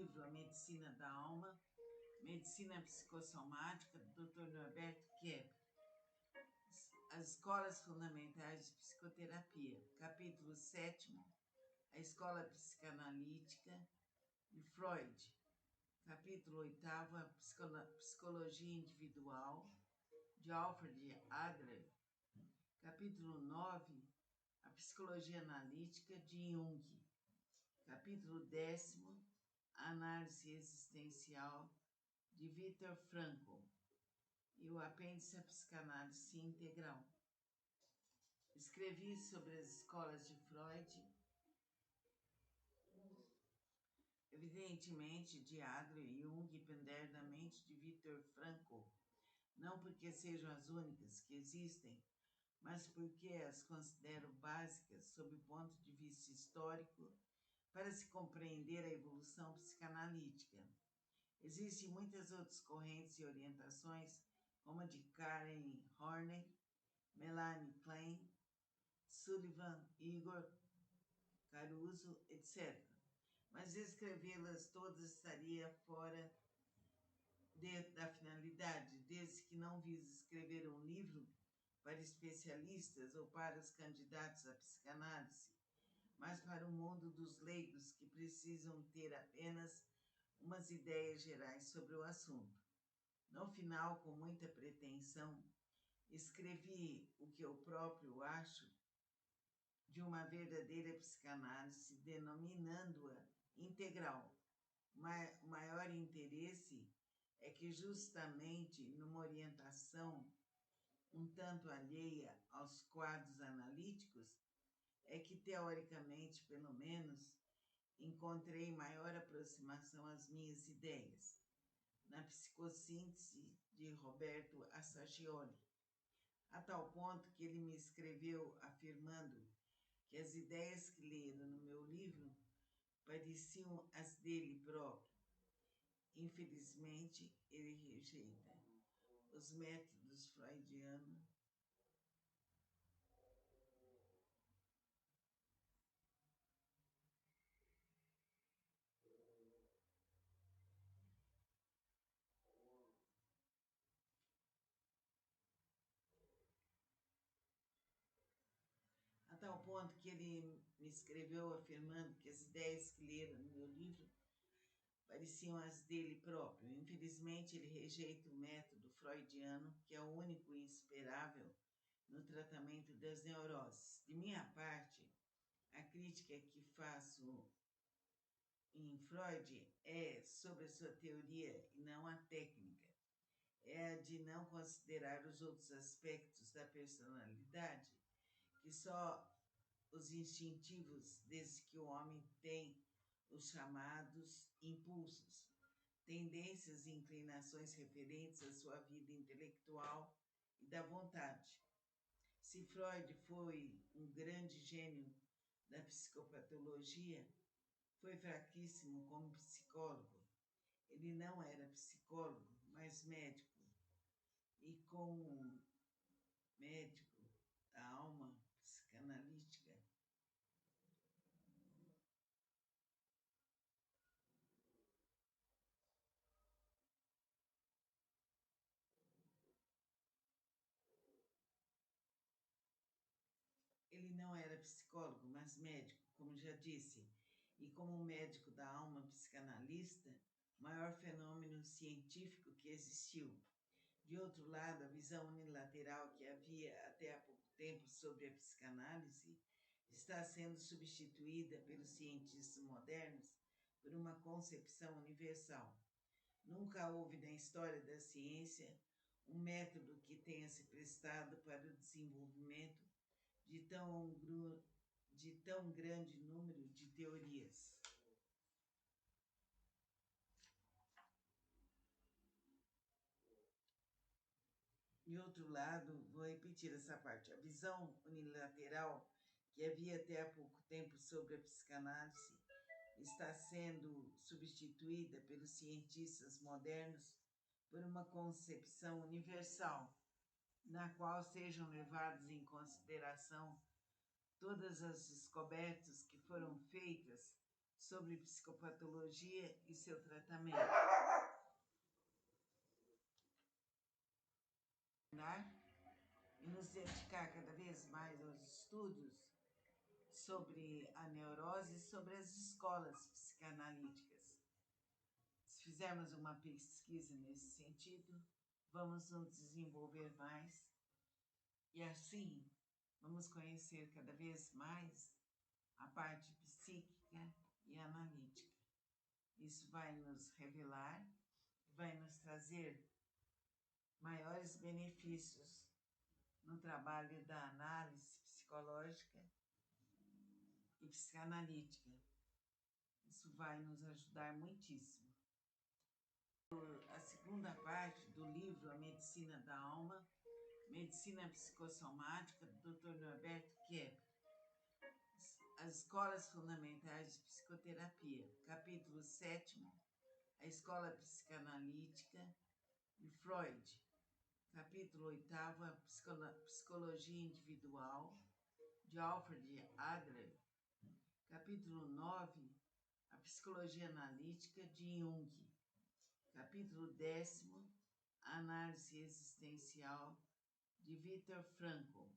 livro A Medicina da Alma, Medicina Psicossomática, do Dr. Norberto Kepper. As Escolas Fundamentais de Psicoterapia, capítulo 7º, a Escola Psicanalítica de Freud, capítulo 8º, a Psicologia Individual, de Alfred Adler, capítulo 9, a Psicologia Analítica, de Jung, capítulo 10º, a Análise Existencial, de Viktor Frankl, e o apêndice à Psicanálise Integral. Escrevi sobre as escolas de Freud, evidentemente de Adler e Jung e penderdamente de Viktor Frankl, não porque sejam as únicas que existem, mas porque as considero básicas sob o ponto de vista histórico para se compreender a evolução psicanalítica. Existem muitas outras correntes e orientações, como a de Karen Horney, Melanie Klein, Sullivan, Igor Caruso, etc. Mas escrevê-las todas estaria fora da finalidade, desde que não vise escrever um livro para especialistas ou para os candidatos à psicanálise, mas para o mundo dos leigos que precisam ter apenas umas ideias gerais sobre o assunto. No final, com muita pretensão, escrevi o que eu próprio acho de uma verdadeira psicanálise, denominando-a integral. O maior interesse é que, justamente numa orientação um tanto alheia aos quadros analíticos, é que, teoricamente, pelo menos, encontrei maior aproximação às minhas ideias, na psicossíntese de Roberto Assagioli, a tal ponto que ele me escreveu afirmando que as ideias que leram no meu livro pareciam as dele próprio. Infelizmente, ele rejeita os métodos freudianos a tal ponto que ele me escreveu afirmando que as ideias que leram no meu livro pareciam as dele próprio. Infelizmente, ele rejeita o método freudiano, que é o único e insuperável no tratamento das neuroses. De minha parte, a crítica que faço em Freud é sobre a sua teoria e não a técnica. É a de não considerar os outros aspectos da personalidade, que só os instintivos, desde que o homem tem os chamados impulsos, tendências e inclinações referentes à sua vida intelectual e da vontade. Se Freud foi um grande gênio da psicopatologia, foi fraquíssimo como psicólogo. Ele não era psicólogo, mas médico. E como médico da alma psicanalítica, ele não era psicólogo, mas médico, como já disse. E como médico da alma psicanalista, maior fenômeno científico que existiu. De outro lado, a visão unilateral que havia até há pouco tempo sobre a psicanálise está sendo substituída pelos cientistas modernos por uma concepção universal. Nunca houve na história da ciência um método que tenha se prestado para o desenvolvimento de tão grande número de teorias. De outro lado, vou repetir essa parte, a visão unilateral que havia até há pouco tempo sobre a psicanálise está sendo substituída pelos cientistas modernos por uma concepção universal, na qual sejam levadas em consideração todas as descobertas que foram feitas sobre psicopatologia e seu tratamento. E nos dedicar cada vez mais aos estudos sobre a neurose e sobre as escolas psicanalíticas. Se fizermos uma pesquisa nesse sentido, vamos nos desenvolver mais e assim vamos conhecer cada vez mais a parte psíquica e analítica. Isso vai nos revelar, vai nos trazer maiores benefícios no trabalho da análise psicológica e psicanalítica. Isso vai nos ajudar muitíssimo. A segunda parte do livro A Medicina da Alma, Medicina Psicossomática, do Dr. Norberto Kepper. As Escolas Fundamentais de Psicoterapia, capítulo 7º, a Escola Psicanalítica e Freud, capítulo 8º, a Psicologia Individual, de Alfred Adler, capítulo 9, a Psicologia Analítica, de Jung, capítulo 10º, a Análise Existencial, de Viktor Frankl,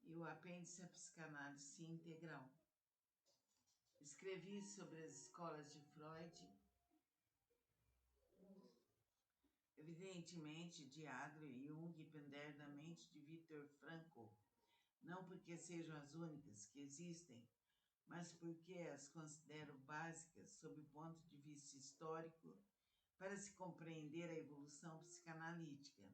e o apêndice à psicanálise integral. Escrevi sobre as escolas de Freud, evidentemente de Adler, Jung e Pender da mente de Viktor Frankl, não porque sejam as únicas que existem, mas porque as considero básicas sob o ponto de vista histórico para se compreender a evolução psicanalítica.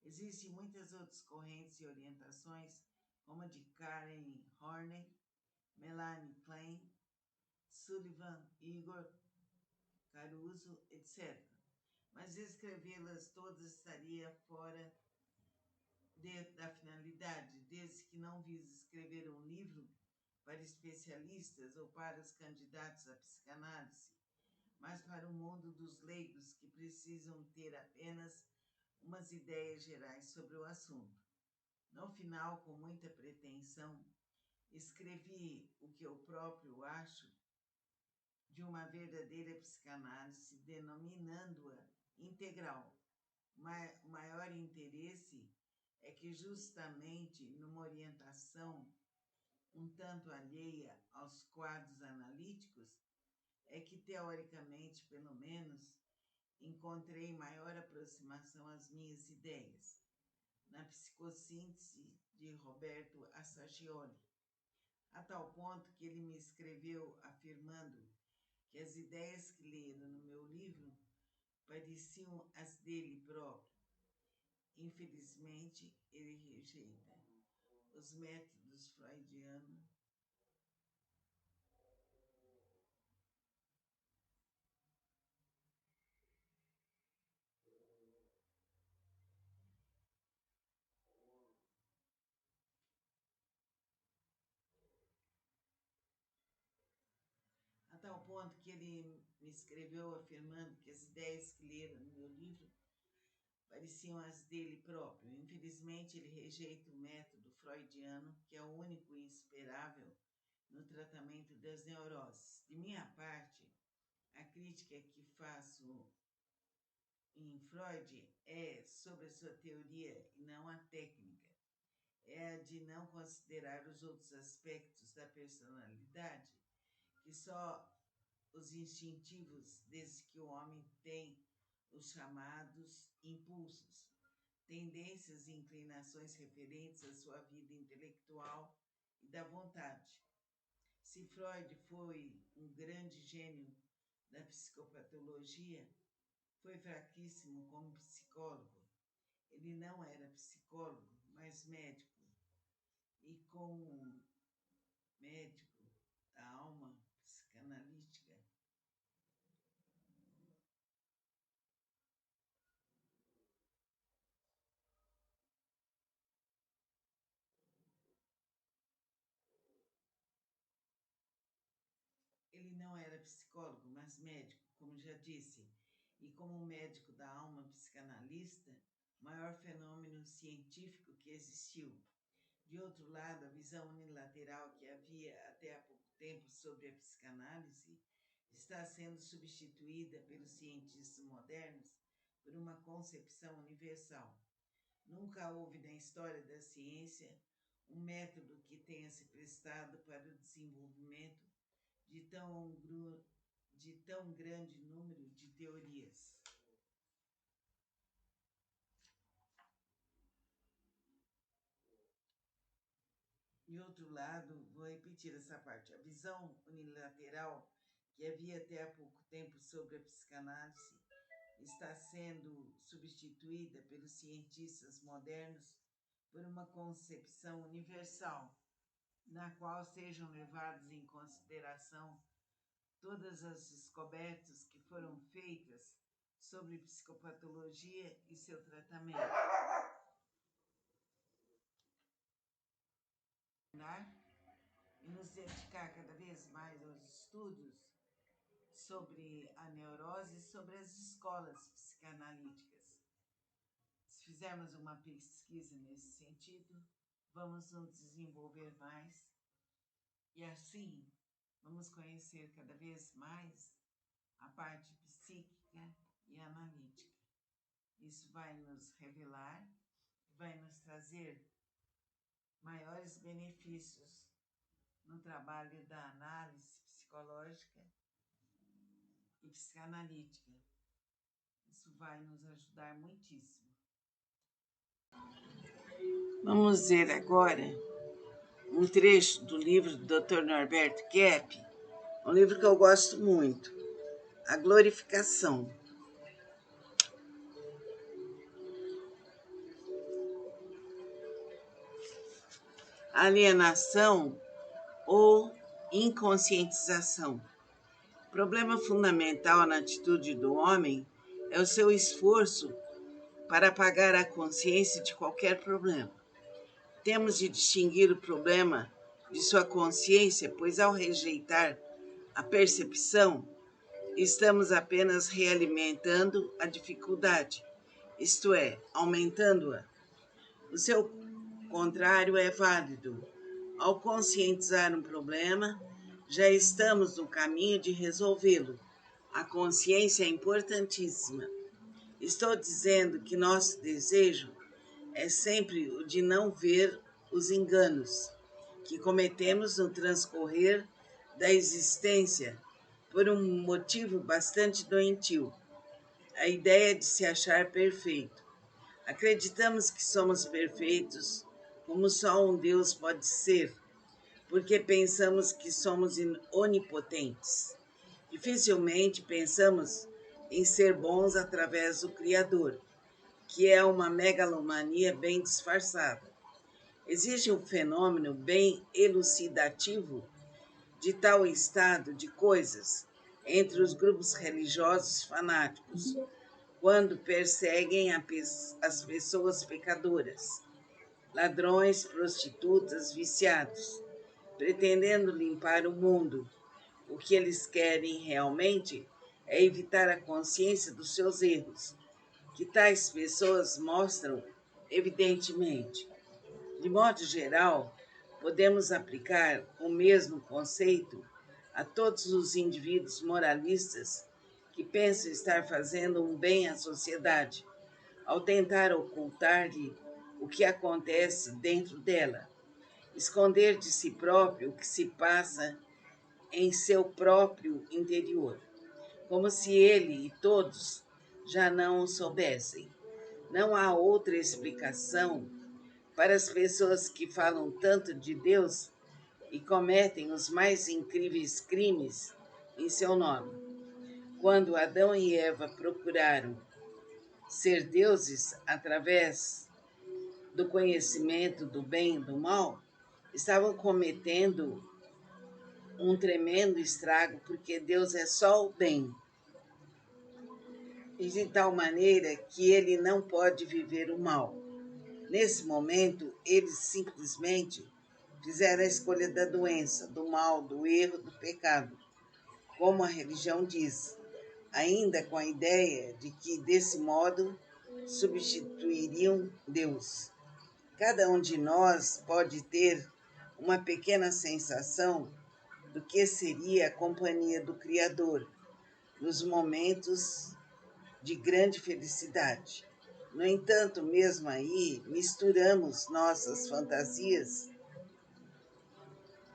Existem muitas outras correntes e orientações, como a de Karen Horney, Melanie Klein, Sullivan, Igor Caruso, etc. Mas escrevê-las todas estaria fora da finalidade, desde que não vise escrever um livro para especialistas ou para os candidatos à psicanálise, mas para o mundo dos leigos que precisam ter apenas umas ideias gerais sobre o assunto. No final, com muita pretensão, escrevi o que eu próprio acho de uma verdadeira psicanálise, denominando-a integral. O maior interesse é que justamente numa orientação um tanto alheia aos quadros analíticos, é que teoricamente, pelo menos, encontrei maior aproximação às minhas ideias, na psicossíntese de Roberto Assagioli, a tal ponto que ele me escreveu afirmando que as ideias que leram no meu livro pareciam as dele próprio. Infelizmente, ele rejeita os métodos freudianos a tal ponto que ele me escreveu afirmando que as ideias que leram no meu livro pareciam as dele próprio. Infelizmente, ele rejeita o método freudiano, que é o único e insuperável no tratamento das neuroses. De minha parte, a crítica que faço em Freud é sobre a sua teoria e não a técnica. É a de não considerar os outros aspectos da personalidade, que só os instintivos, desde que o homem tem os chamados impulsos, tendências e inclinações referentes à sua vida intelectual e da vontade. Se Freud foi um grande gênio da psicopatologia, foi fraquíssimo como psicólogo. Ele não era psicólogo, mas médico. E como médico da alma psicanalítica, ele não era psicólogo, mas médico, como já disse, e como médico da alma psicanalista, maior fenômeno científico que existiu. De outro lado, a visão unilateral que havia até há pouco tempo sobre a psicanálise está sendo substituída pelos cientistas modernos por uma concepção universal. Nunca houve na história da ciência um método que tenha se prestado para o desenvolvimento de tão grande número de teorias. De outro lado, vou repetir essa parte, a visão unilateral que havia até há pouco tempo sobre a psicanálise está sendo substituída pelos cientistas modernos por uma concepção universal, na qual sejam levadas em consideração todas as descobertas que foram feitas sobre psicopatologia e seu tratamento. E nos dedicar cada vez mais aos estudos sobre a neurose e sobre as escolas psicanalíticas. Se fizermos uma pesquisa nesse sentido, vamos nos desenvolver mais e assim vamos conhecer cada vez mais a parte psíquica e analítica. Isso vai nos revelar, vai nos trazer maiores benefícios no trabalho da análise psicológica e psicanalítica. Isso vai nos ajudar muitíssimo. Vamos ver agora um trecho do livro do Dr. Norberto Kepp, um livro que eu gosto muito, A Glorificação. Alienação ou inconscientização. O problema fundamental na atitude do homem é o seu esforço para apagar a consciência de qualquer problema. Temos de distinguir o problema de sua consciência, pois ao rejeitar a percepção, estamos apenas realimentando a dificuldade, isto é, aumentando-a. O seu contrário é válido. Ao conscientizar um problema, já estamos no caminho de resolvê-lo. A consciência é importantíssima. Estou dizendo que nosso desejo é sempre o de não ver os enganos que cometemos no transcorrer da existência por um motivo bastante doentio, a ideia de se achar perfeito. Acreditamos que somos perfeitos como só um Deus pode ser, porque pensamos que somos onipotentes. Dificilmente pensamos em ser bons através do Criador, que é uma megalomania bem disfarçada. Existe um fenômeno bem elucidativo de tal estado de coisas entre os grupos religiosos fanáticos, quando perseguem as pessoas pecadoras, ladrões, prostitutas, viciados, pretendendo limpar o mundo. O que eles querem realmente é evitar a consciência dos seus erros, que tais pessoas mostram evidentemente. De modo geral, podemos aplicar o mesmo conceito a todos os indivíduos moralistas que pensam estar fazendo um bem à sociedade, ao tentar ocultar-lhe o que acontece dentro dela, esconder de si próprio o que se passa em seu próprio interior, como se ele e todos já não o soubessem. Não há outra explicação para as pessoas que falam tanto de Deus e cometem os mais incríveis crimes em seu nome. Quando Adão e Eva procuraram ser deuses através do conhecimento do bem e do mal, estavam cometendo um tremendo estrago, porque Deus é só o bem. E de tal maneira que ele não pode viver o mal. Nesse momento, eles simplesmente fizeram a escolha da doença, do mal, do erro, do pecado, como a religião diz, ainda com a ideia de que, desse modo, substituiriam Deus. Cada um de nós pode ter uma pequena sensação do que seria a companhia do Criador nos momentos de grande felicidade. No entanto, mesmo aí, misturamos nossas fantasias,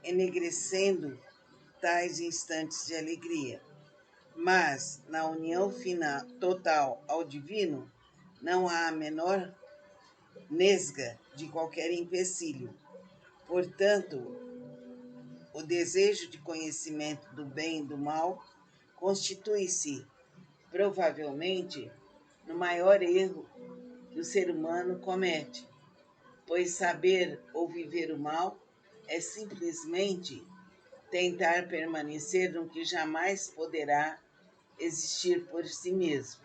enegrecendo tais instantes de alegria. Mas, na união final, total ao divino, não há a menor nesga de qualquer empecilho. Portanto, o desejo de conhecimento do bem e do mal constitui-se, provavelmente, no maior erro que o ser humano comete, pois saber ou viver o mal é simplesmente tentar permanecer no que jamais poderá existir por si mesmo.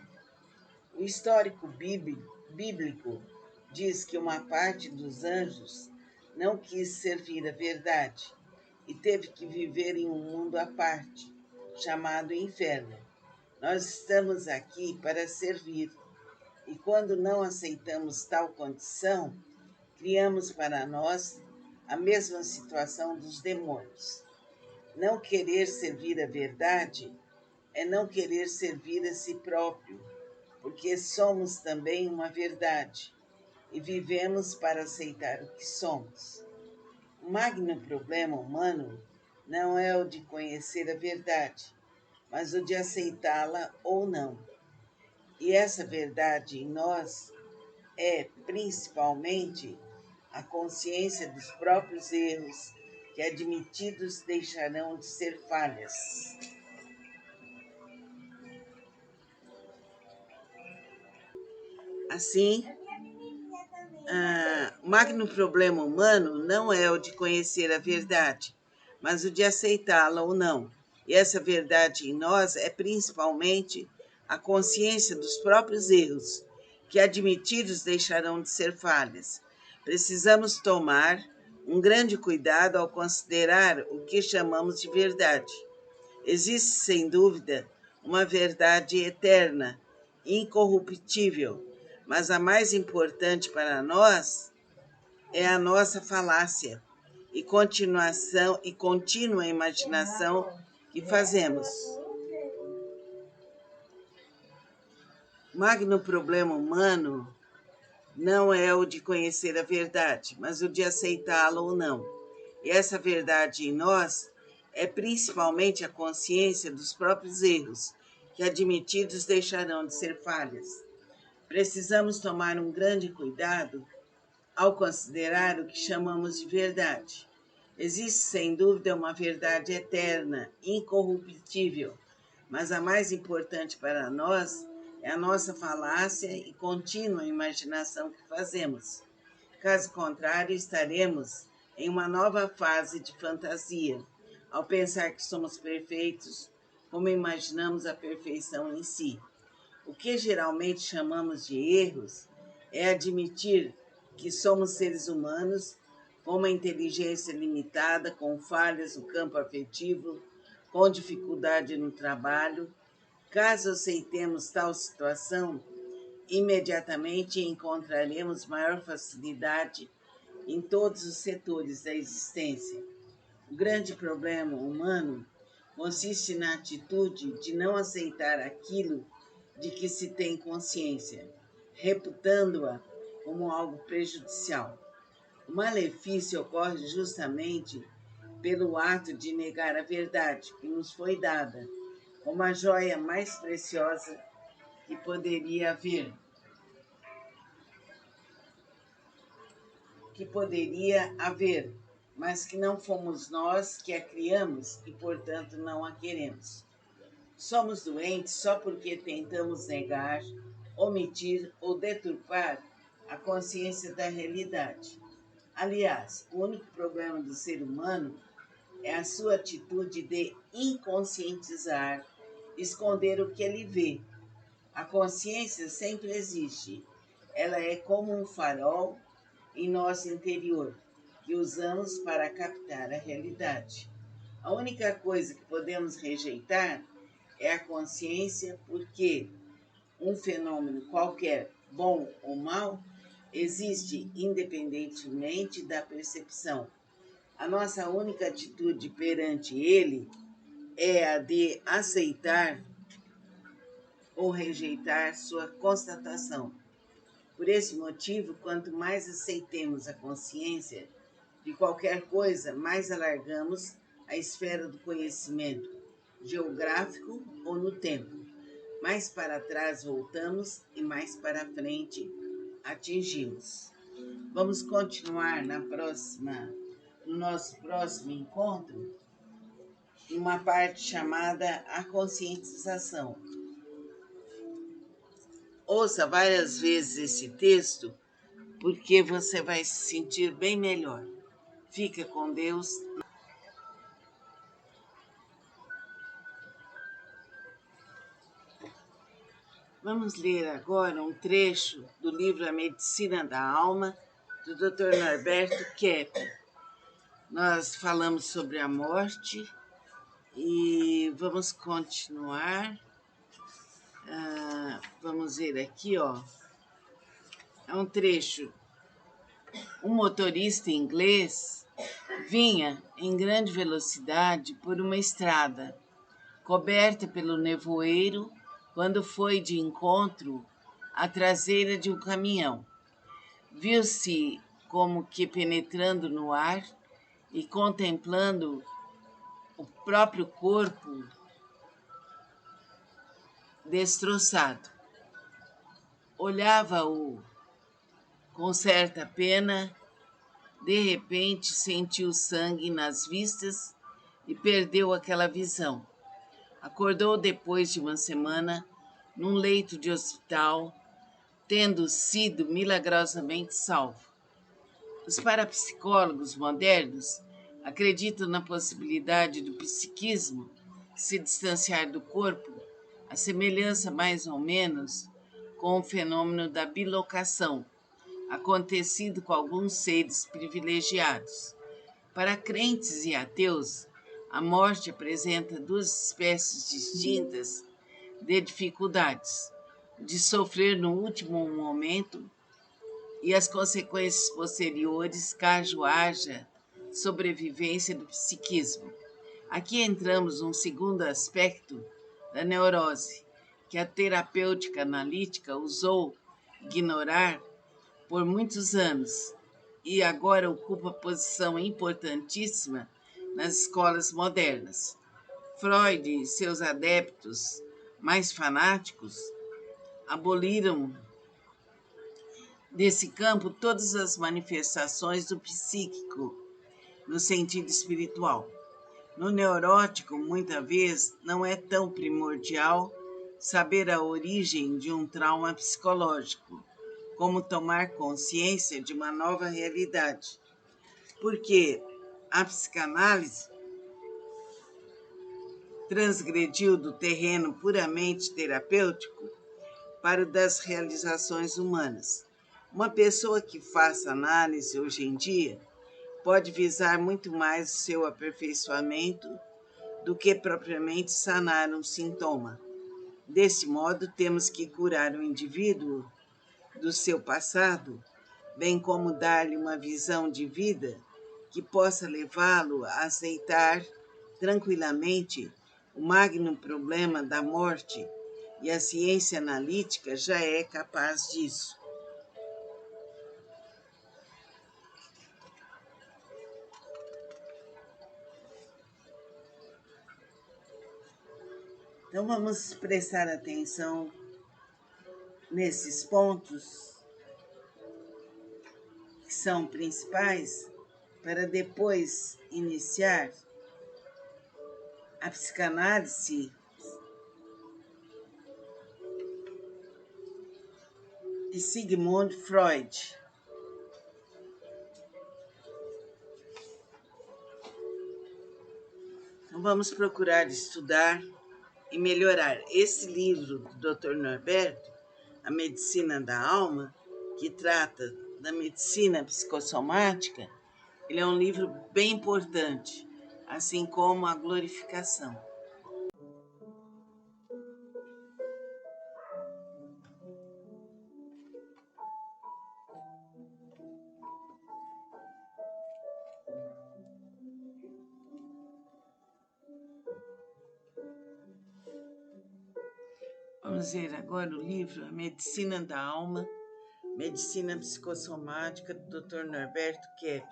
O histórico bíblico diz que uma parte dos anjos não quis servir a verdade e teve que viver em um mundo à parte, chamado inferno. Nós estamos aqui para servir, e quando não aceitamos tal condição, criamos para nós a mesma situação dos demônios. Não querer servir a verdade é não querer servir a si próprio, porque somos também uma verdade e vivemos para aceitar o que somos. O magno problema humano não é o de conhecer a verdade, mas o de aceitá-la ou não. E essa verdade em nós é, principalmente, a consciência dos próprios erros que, admitidos, deixarão de ser falhas. Assim, o magno problema humano não é o de conhecer a verdade, mas o de aceitá-la ou não. E essa verdade em nós é principalmente a consciência dos próprios erros, que, admitidos, deixarão de ser falhas. Precisamos tomar um grande cuidado ao considerar o que chamamos de verdade. Existe, sem dúvida, uma verdade eterna, incorruptível, mas a mais importante para nós é a nossa falácia e contínua imaginação que fazemos. O magno problema humano não é o de conhecer a verdade, mas o de aceitá-la ou não. E essa verdade em nós é principalmente a consciência dos próprios erros, que, admitidos, deixarão de ser falhas. Precisamos tomar um grande cuidado ao considerar o que chamamos de verdade. Existe, sem dúvida, uma verdade eterna, incorruptível, mas a mais importante para nós é a nossa falácia e contínua imaginação que fazemos. Caso contrário, estaremos em uma nova fase de fantasia, ao pensar que somos perfeitos, como imaginamos a perfeição em si. O que geralmente chamamos de erros é admitir que somos seres humanos com uma inteligência limitada, com falhas no campo afetivo, com dificuldade no trabalho. Caso aceitemos tal situação, imediatamente encontraremos maior facilidade em todos os setores da existência. O grande problema humano consiste na atitude de não aceitar aquilo de que se tem consciência, reputando-a como algo prejudicial. O malefício ocorre justamente pelo ato de negar a verdade que nos foi dada, como a joia mais preciosa que poderia haver, mas que não fomos nós que a criamos e, portanto, não a queremos. Somos doentes só porque tentamos negar, omitir ou deturpar a consciência da realidade. Aliás, o único problema do ser humano é a sua atitude de inconscientizar, esconder o que ele vê. A consciência sempre existe. Ela é como um farol em nosso interior, que usamos para captar a realidade. A única coisa que podemos rejeitar é a consciência, porque um fenômeno qualquer, bom ou mau, existe independentemente da percepção. A nossa única atitude perante ele é a de aceitar ou rejeitar sua constatação. Por esse motivo, quanto mais aceitemos a consciência de qualquer coisa, mais alargamos a esfera do conhecimento, geográfico ou no tempo. Mais para trás voltamos e mais para frente atingimos. Vamos continuar no nosso próximo encontro, uma parte chamada a conscientização. Ouça várias vezes esse texto, porque você vai se sentir bem melhor. Fica com Deus. Vamos ler agora um trecho do livro A Medicina da Alma, do Dr. Norberto Kepp. Nós falamos sobre a morte e vamos continuar. Vamos ver aqui, ó. É um trecho. Um motorista inglês vinha em grande velocidade por uma estrada, coberta pelo nevoeiro, quando foi de encontro à traseira de um caminhão. Viu-se como que penetrando no ar e contemplando o próprio corpo destroçado. Olhava-o com certa pena. De repente sentiu sangue nas vistas e perdeu aquela visão. Acordou depois de uma semana num leito de hospital, tendo sido milagrosamente salvo. Os parapsicólogos modernos acreditam na possibilidade do psiquismo se distanciar do corpo, a semelhança mais ou menos com o fenômeno da bilocação, acontecido com alguns seres privilegiados. Para crentes e ateus, a morte apresenta duas espécies distintas de dificuldades: de sofrer no último momento e as consequências posteriores, caso haja sobrevivência do psiquismo. Aqui entramos num segundo aspecto da neurose, que a terapêutica analítica usou ignorar por muitos anos e agora ocupa posição importantíssima nas escolas modernas. Freud e seus adeptos mais fanáticos aboliram desse campo todas as manifestações do psíquico no sentido espiritual. No neurótico, muitas vezes, não é tão primordial saber a origem de um trauma psicológico, como tomar consciência de uma nova realidade, porque a psicanálise transgrediu do terreno puramente terapêutico para o das realizações humanas. Uma pessoa que faça análise hoje em dia pode visar muito mais o seu aperfeiçoamento do que propriamente sanar um sintoma. Desse modo, temos que curar o indivíduo do seu passado, bem como dar-lhe uma visão de vida que possa levá-lo a aceitar tranquilamente o magno problema da morte, e a ciência analítica já é capaz disso. Então vamos prestar atenção nesses pontos que são principais para depois iniciar a psicanálise de Sigmund Freud. Então vamos procurar estudar e melhorar. Esse livro do Dr. Norberto, A Medicina da Alma, que trata da medicina psicossomática, ele é um livro bem importante, assim como a glorificação. Vamos ver agora o livro A Medicina da Alma, Medicina Psicossomática, do Dr. Norberto Kepp.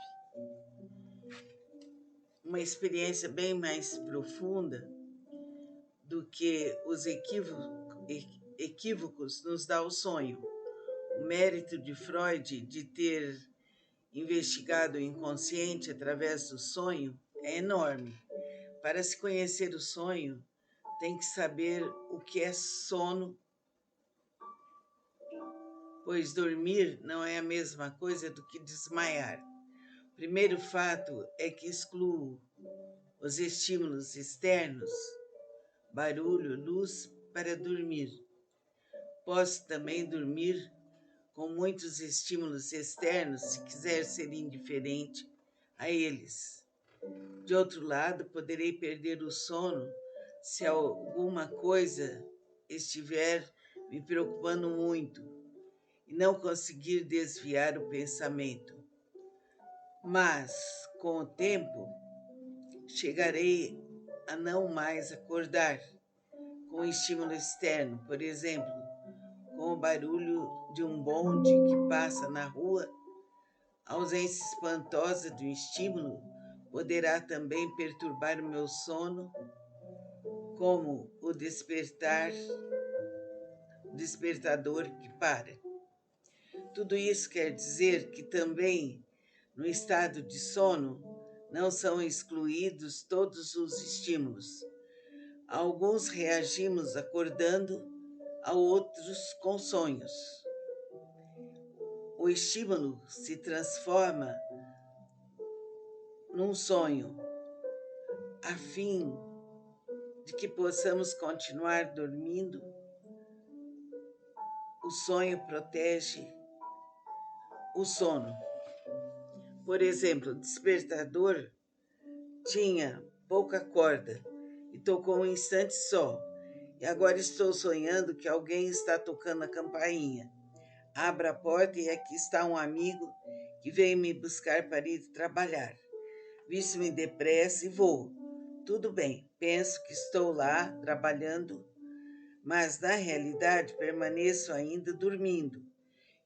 Uma experiência bem mais profunda do que os equívocos nos dá o sonho. O mérito de Freud de ter investigado o inconsciente através do sonho é enorme. Para se conhecer o sonho, tem que saber o que é sono, pois dormir não é a mesma coisa do que desmaiar. O primeiro fato é que excluo os estímulos externos, barulho, luz, para dormir. Posso também dormir com muitos estímulos externos se quiser ser indiferente a eles. De outro lado, poderei perder o sono se alguma coisa estiver me preocupando muito e não conseguir desviar o pensamento. Mas, com o tempo, chegarei a não mais acordar com o estímulo externo, por exemplo, com o barulho de um bonde que passa na rua. A ausência espantosa de um estímulo poderá também perturbar o meu sono, como o despertador que para. Tudo isso quer dizer que também, no estado de sono, não são excluídos todos os estímulos. A alguns reagimos acordando, a outros com sonhos. O estímulo se transforma num sonho, a fim de que possamos continuar dormindo. O sonho protege o sono. Por exemplo, o despertador tinha pouca corda e tocou um instante só. E agora estou sonhando que alguém está tocando a campainha. Abro a porta e aqui está um amigo que veio me buscar para ir trabalhar. Visto-me depressa e vou. Tudo bem, penso que estou lá trabalhando, mas na realidade permaneço ainda dormindo.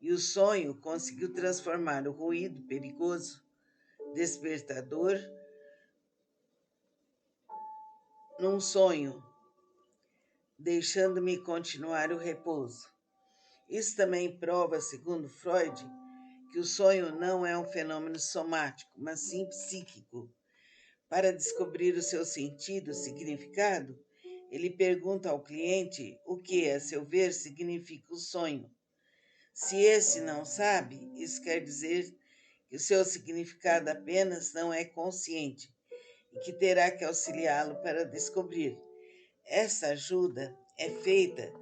E o sonho conseguiu transformar o ruído perigoso despertador num sonho, deixando-me continuar o repouso. Isso também prova, segundo Freud, que o sonho não é um fenômeno somático, mas sim psíquico. Para descobrir o seu sentido, significado, ele pergunta ao cliente o que, a seu ver, significa o sonho. Se esse não sabe, isso quer dizer que o seu significado apenas não é consciente e que terá que auxiliá-lo para descobrir. Essa ajuda é feita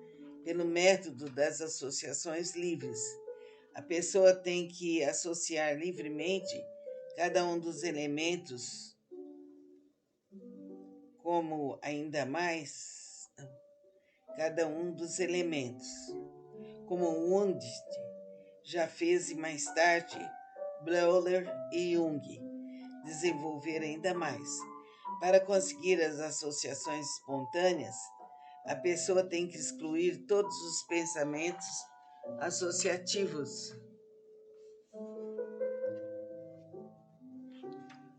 pelo método das associações livres. A pessoa tem que associar livremente cada um dos elementos, como ainda mais, cada um dos elementos, como Wundt já fez e mais tarde Bleuler e Jung desenvolver ainda mais. Para conseguir as associações espontâneas, a pessoa tem que excluir todos os pensamentos associativos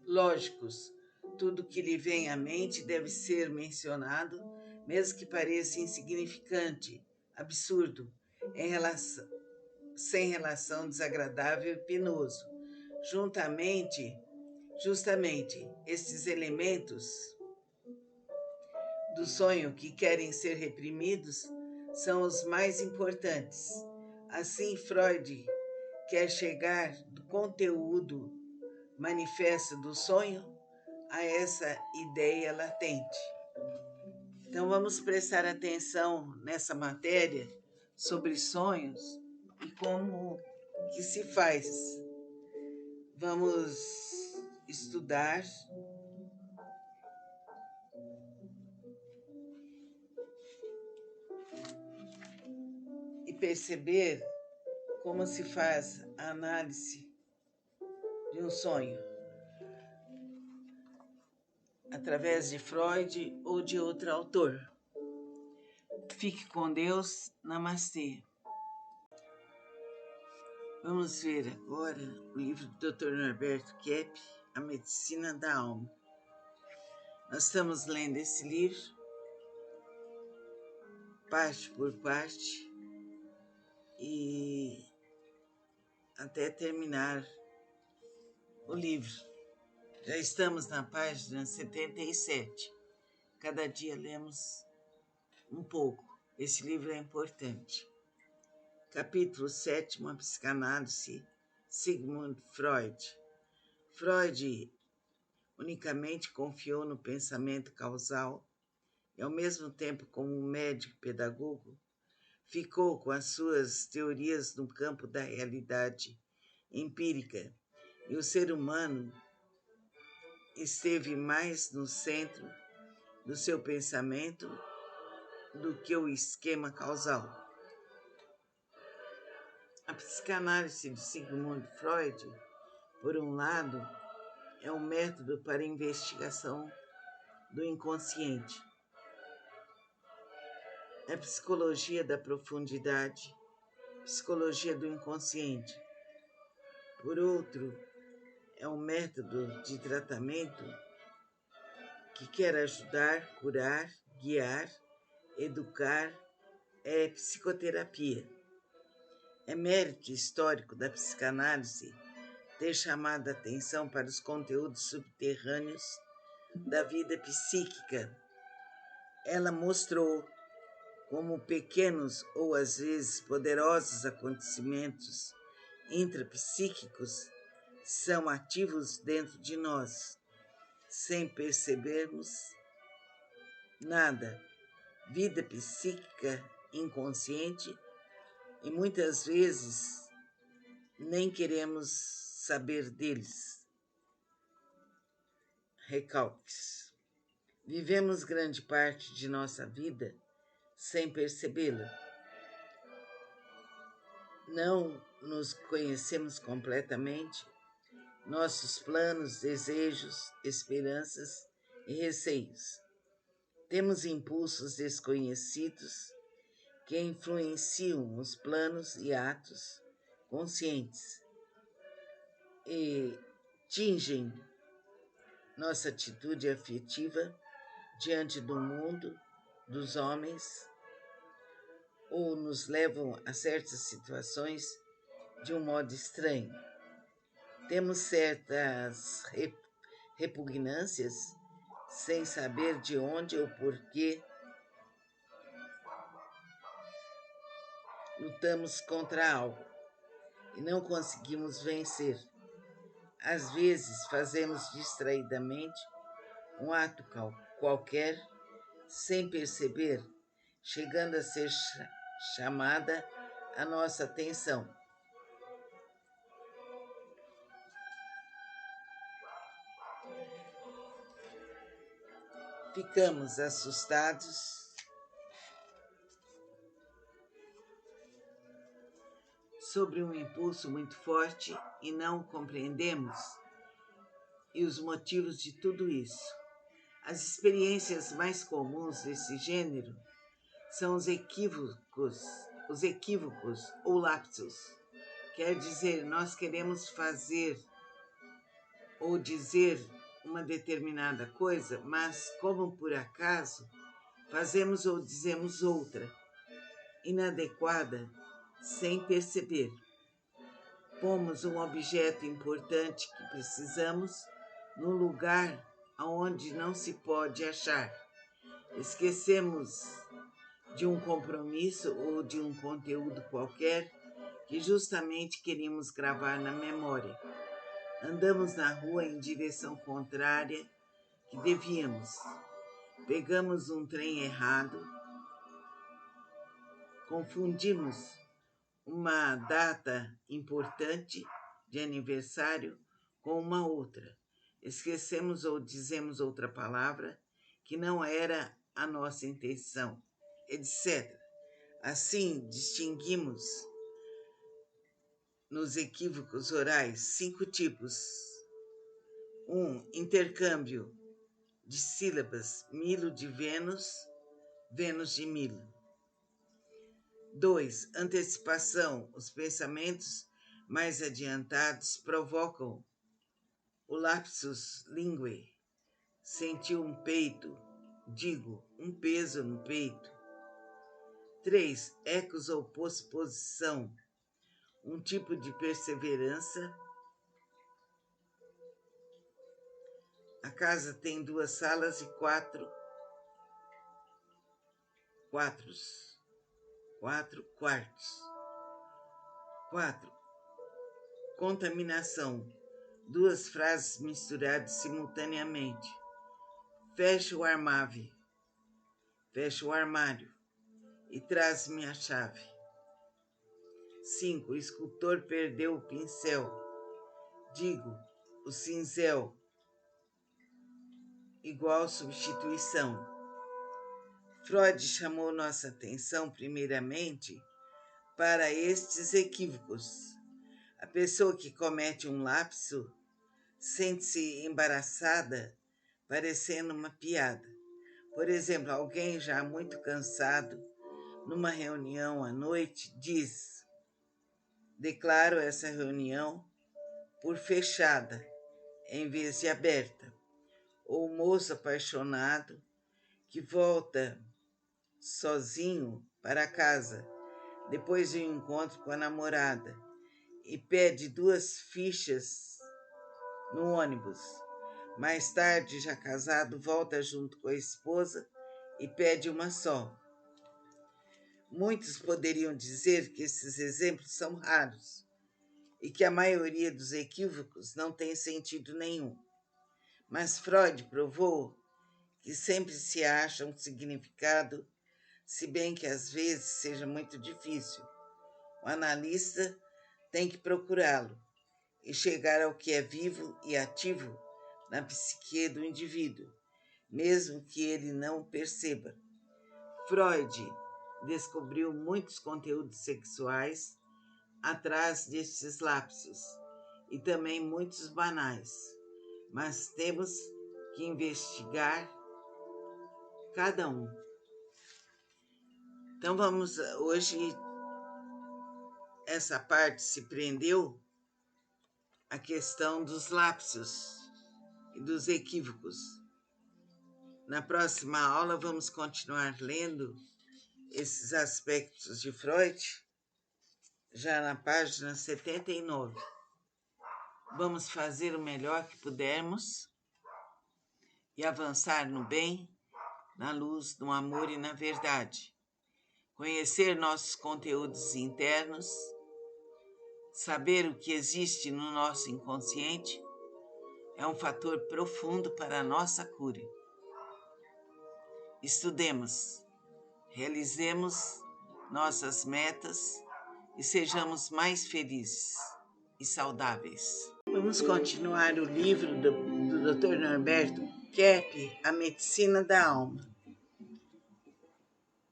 lógicos. Tudo que lhe vem à mente deve ser mencionado, mesmo que pareça insignificante, absurdo, sem relação desagradável e penoso. Justamente, esses elementos do sonho que querem ser reprimidos são os mais importantes. Assim, Freud quer chegar do conteúdo manifesto do sonho a essa ideia latente. Então, vamos prestar atenção nessa matéria sobre sonhos e como que se faz. Vamos estudar e perceber como se faz a análise de um sonho, através de Freud ou de outro autor. Fique com Deus. Namastê. Vamos ver agora o livro do Dr. Norberto Kepp, A Medicina da Alma. Nós estamos lendo esse livro, parte por parte, e até terminar o livro. Já estamos na página 77. Cada dia lemos um pouco. Esse livro é importante. Capítulo 7, a psicanálise, Sigmund Freud. Freud unicamente confiou no pensamento causal e, ao mesmo tempo, como um médico pedagogo, ficou com as suas teorias no campo da realidade empírica, e o ser humano esteve mais no centro do seu pensamento do que o esquema causal. A psicanálise de Sigmund Freud, por um lado, é um método para a investigação do inconsciente. É psicologia da profundidade, psicologia do inconsciente. Por outro, é um método de tratamento que quer ajudar, curar, guiar, educar, é psicoterapia. É mérito histórico da psicanálise ter chamado a atenção para os conteúdos subterrâneos da vida psíquica. Ela mostrou como pequenos ou às vezes poderosos acontecimentos intrapsíquicos são ativos dentro de nós, sem percebermos nada. Vida psíquica inconsciente, e muitas vezes nem queremos saber deles. Recalques. Vivemos grande parte de nossa vida sem percebê-la. Não nos conhecemos completamente, nossos planos, desejos, esperanças e receios. Temos impulsos desconhecidos que influenciam os planos e atos conscientes e tingem nossa atitude afetiva diante do mundo, dos homens, ou nos levam a certas situações de um modo estranho. Temos certas repugnâncias sem saber de onde ou porquê. Lutamos contra algo e não conseguimos vencer. Às vezes fazemos distraidamente um ato qualquer sem perceber, chegando a ser chamada a nossa atenção. Ficamos assustados sobre um impulso muito forte e não compreendemos os motivos de tudo isso. As experiências mais comuns desse gênero são os equívocos ou lapsos. Quer dizer, nós queremos fazer ou dizer uma determinada coisa, mas como por acaso fazemos ou dizemos outra, inadequada, sem perceber. Pomos um objeto importante que precisamos num lugar onde não se pode achar. Esquecemos de um compromisso ou de um conteúdo qualquer que justamente queríamos gravar na memória. Andamos na rua em direção contrária que devíamos. Pegamos um trem errado, confundimos uma data importante de aniversário com uma outra. Esquecemos ou dizemos outra palavra que não era a nossa intenção, etc. Assim, distinguimos nos equívocos orais 5 tipos. 1. Intercâmbio de sílabas: Milo de Vênus, Vênus de Milo. 2. Antecipação. Os pensamentos mais adiantados provocam o lapsus linguae. Sentiu um peito, um peso no peito. 3. Ecos ou posposição. Um tipo de perseverança. A casa tem 2 salas e 4 quartos. 4. Contaminação. 2 frases misturadas simultaneamente. Fecha o armário e traz-me a chave. 5. O escultor perdeu o pincel. O cinzel. Igual substituição. Freud chamou nossa atenção, primeiramente, para estes equívocos. A pessoa que comete um lapso sente-se embaraçada, parecendo uma piada. Por exemplo, alguém já muito cansado, numa reunião à noite, diz: declaro essa reunião por fechada, em vez de aberta. Ou o moço apaixonado que volta sozinho para casa, depois de um encontro com a namorada, e pede 2 fichas no ônibus. Mais tarde, já casado, volta junto com a esposa e pede uma só. Muitos poderiam dizer que esses exemplos são raros e que a maioria dos equívocos não tem sentido nenhum. Mas Freud provou que sempre se acha um significado, se bem que às vezes seja muito difícil. O analista tem que procurá-lo e chegar ao que é vivo e ativo na psique do indivíduo, mesmo que ele não o perceba. Freud descobriu muitos conteúdos sexuais atrás destes lapsos e também muitos banais, mas temos que investigar cada um. Então hoje essa parte se prendeu à questão dos lapsos e dos equívocos. Na próxima aula vamos continuar lendo esses aspectos de Freud, já na página 79. Vamos fazer o melhor que pudermos e avançar no bem, na luz, no amor e na verdade. Conhecer nossos conteúdos internos, saber o que existe no nosso inconsciente é um fator profundo para a nossa cura. Estudemos, realizemos nossas metas e sejamos mais felizes e saudáveis. Vamos continuar o livro do Dr. Norberto Kepp, A Medicina da Alma.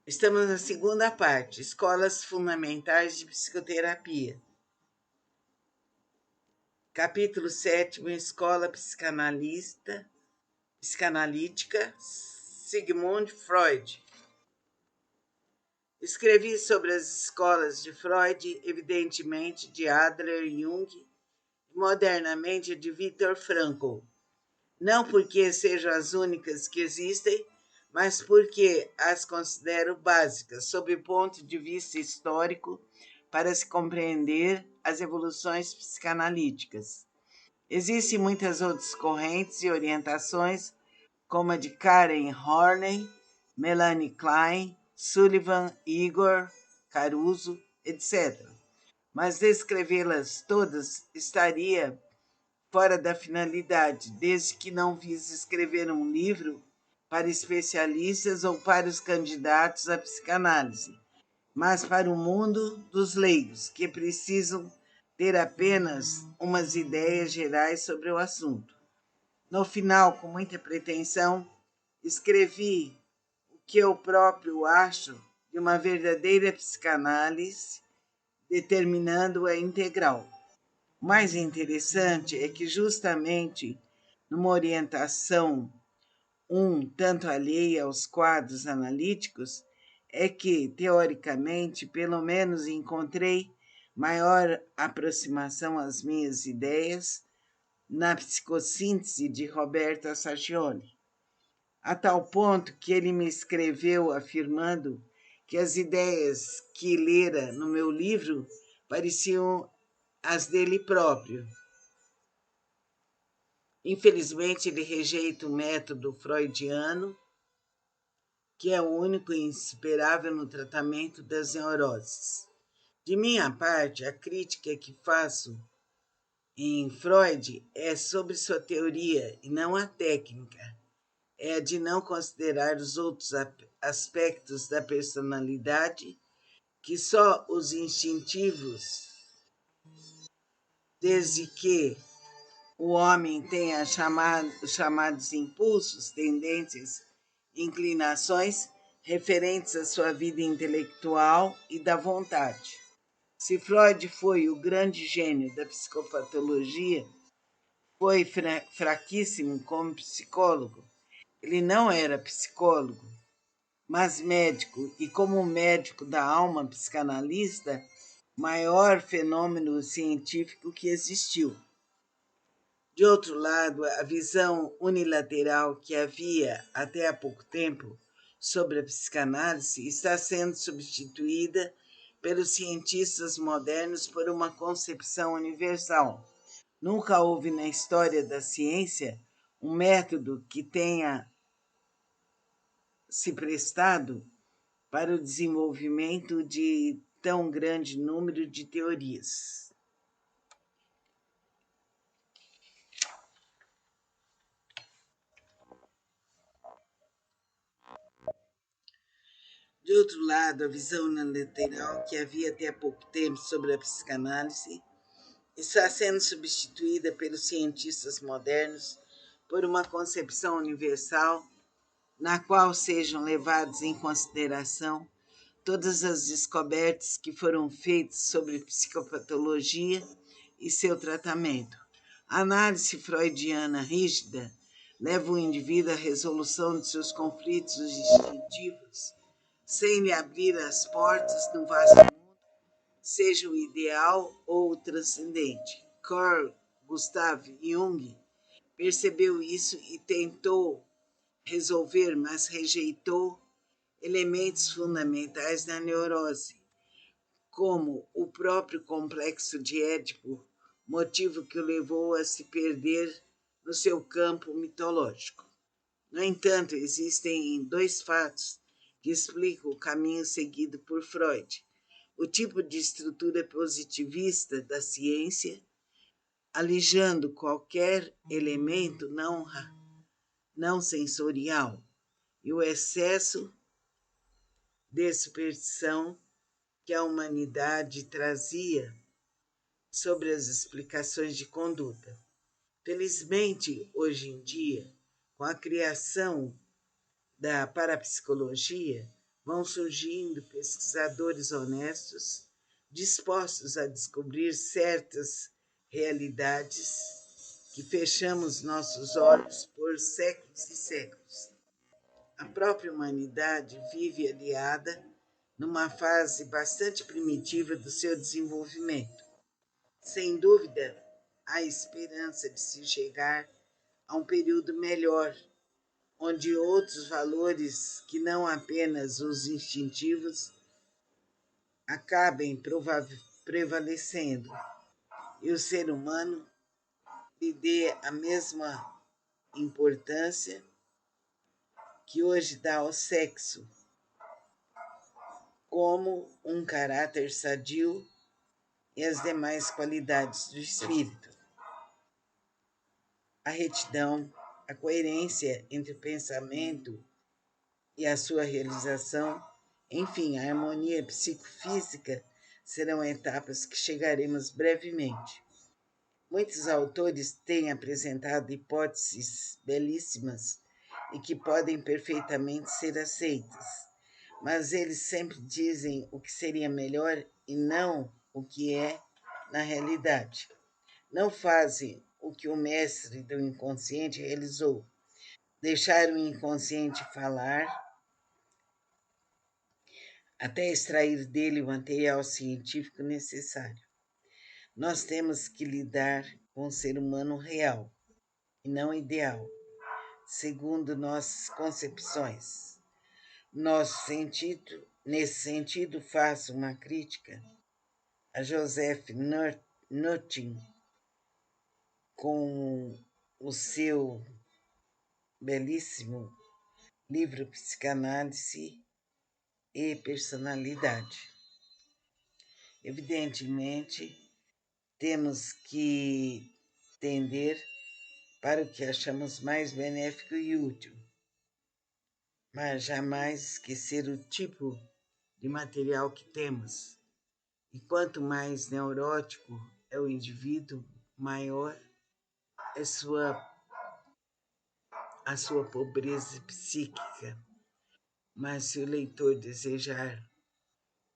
Estamos na segunda parte, Escolas Fundamentais de Psicoterapia. Capítulo 7, Escola Psicanalítica, Sigmund Freud. Escrevi sobre as escolas de Freud, evidentemente de Adler e Jung, e modernamente de Viktor Frankl. Não porque sejam as únicas que existem, mas porque as considero básicas, sob o ponto de vista histórico, para se compreender as evoluções psicanalíticas. Existem muitas outras correntes e orientações, como a de Karen Horney, Melanie Klein, Sullivan, Igor, Caruso, etc. Mas descrevê-las todas estaria fora da finalidade, desde que não vise escrever um livro para especialistas ou para os candidatos à psicanálise, mas para o mundo dos leigos, que precisam ter apenas umas ideias gerais sobre o assunto. No final, com muita pretensão, escrevi o que eu próprio acho de uma verdadeira psicanálise, determinando-a integral. O mais interessante é que, justamente numa orientação tanto alheia aos quadros analíticos, é que, teoricamente, pelo menos encontrei maior aproximação às minhas ideias na psicossíntese de Roberto Sacchioli, a tal ponto que ele me escreveu afirmando que as ideias que lera no meu livro pareciam as dele próprio. Infelizmente, ele rejeita o método freudiano, que é o único e insuperável no tratamento das neuroses. De minha parte, a crítica que faço em Freud é sobre sua teoria e não a técnica. É a de não considerar os outros aspectos da personalidade, que só os instintivos, desde que o homem tenha os chamados impulsos, tendências, inclinações referentes à sua vida intelectual e da vontade. Se Freud foi o grande gênio da psicopatologia, foi fraquíssimo como psicólogo. Ele não era psicólogo, mas médico, e como médico da alma psicanalista, maior fenômeno científico que existiu. De outro lado, a visão unilateral que havia até há pouco tempo sobre a psicanálise está sendo substituída pelos cientistas modernos por uma concepção universal. Nunca houve na história da ciência um método que tenha se prestado para o desenvolvimento de tão grande número de teorias. De outro lado, a visão unilateral que havia até há pouco tempo sobre a psicanálise está sendo substituída pelos cientistas modernos por uma concepção universal na qual sejam levados em consideração todas as descobertas que foram feitas sobre psicopatologia e seu tratamento. A análise freudiana rígida leva o indivíduo à resolução de seus conflitos instintivos, sem lhe abrir as portas do vasto mundo, seja o ideal ou o transcendente. Carl Gustav Jung percebeu isso e tentou resolver, mas rejeitou elementos fundamentais da neurose, como o próprio complexo de Édipo, motivo que o levou a se perder no seu campo mitológico. No entanto, existem dois fatos que explicam o caminho seguido por Freud: o tipo de estrutura positivista da ciência, alijando qualquer elemento não sensorial, e o excesso de superstição que a humanidade trazia sobre as explicações de conduta. Felizmente, hoje em dia, com a criação da parapsicologia, vão surgindo pesquisadores honestos, dispostos a descobrir certas realidades que fechamos nossos olhos por séculos e séculos. A própria humanidade vive aliada numa fase bastante primitiva do seu desenvolvimento. Sem dúvida, há esperança de se chegar a um período melhor, onde outros valores que não apenas os instintivos acabem prevalecendo e o ser humano lhe dê a mesma importância que hoje dá ao sexo, como um caráter sadio e as demais qualidades do espírito. A retidão, a coerência entre o pensamento e a sua realização, enfim, a harmonia psicofísica serão etapas que chegaremos brevemente. Muitos autores têm apresentado hipóteses belíssimas e que podem perfeitamente ser aceitas, mas eles sempre dizem o que seria melhor e não o que é na realidade. Não fazem o que o mestre do inconsciente realizou: deixar o inconsciente falar, até extrair dele o material científico necessário. Nós temos que lidar com o ser humano real e não ideal, segundo nossas concepções. Nesse sentido, faço uma crítica a Joseph Nutting com o seu belíssimo livro Psicanálise e Personalidade. Evidentemente, temos que tender para o que achamos mais benéfico e útil, mas jamais esquecer o tipo de material que temos. E quanto mais neurótico é o indivíduo, maior é a sua pobreza psíquica. Mas se o leitor desejar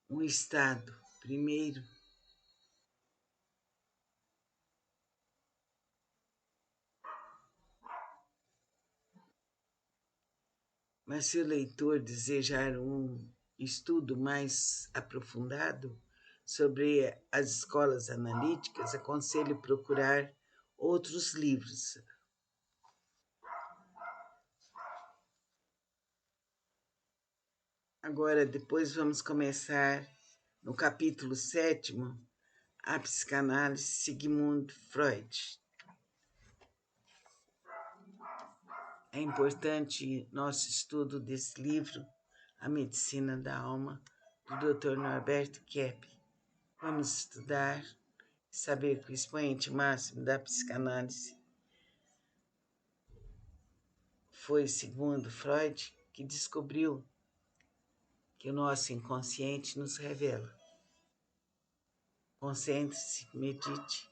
um estado, primeiro, mas se o leitor desejar um estudo mais aprofundado sobre as escolas analíticas, aconselho procurar outros livros. Agora, depois vamos começar no capítulo 7º, a psicanálise Sigmund Freud. É importante nosso estudo desse livro, A Medicina da Alma, do Dr. Norberto Kepp. Vamos estudar e saber que o expoente máximo da psicanálise foi Sigmund Freud, que descobriu que o nosso inconsciente nos revela. Concentre-se, medite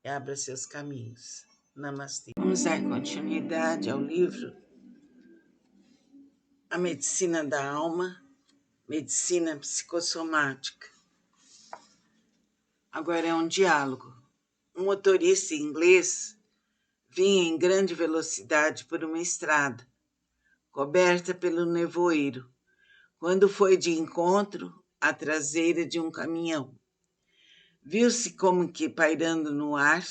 e abra seus caminhos. Namastê. Vamos dar continuidade ao livro A Medicina da Alma, Medicina Psicossomática. Agora é um diálogo. Um motorista inglês vinha em grande velocidade por uma estrada, coberta pelo nevoeiro, quando foi de encontro à traseira de um caminhão. Viu-se como que pairando no ar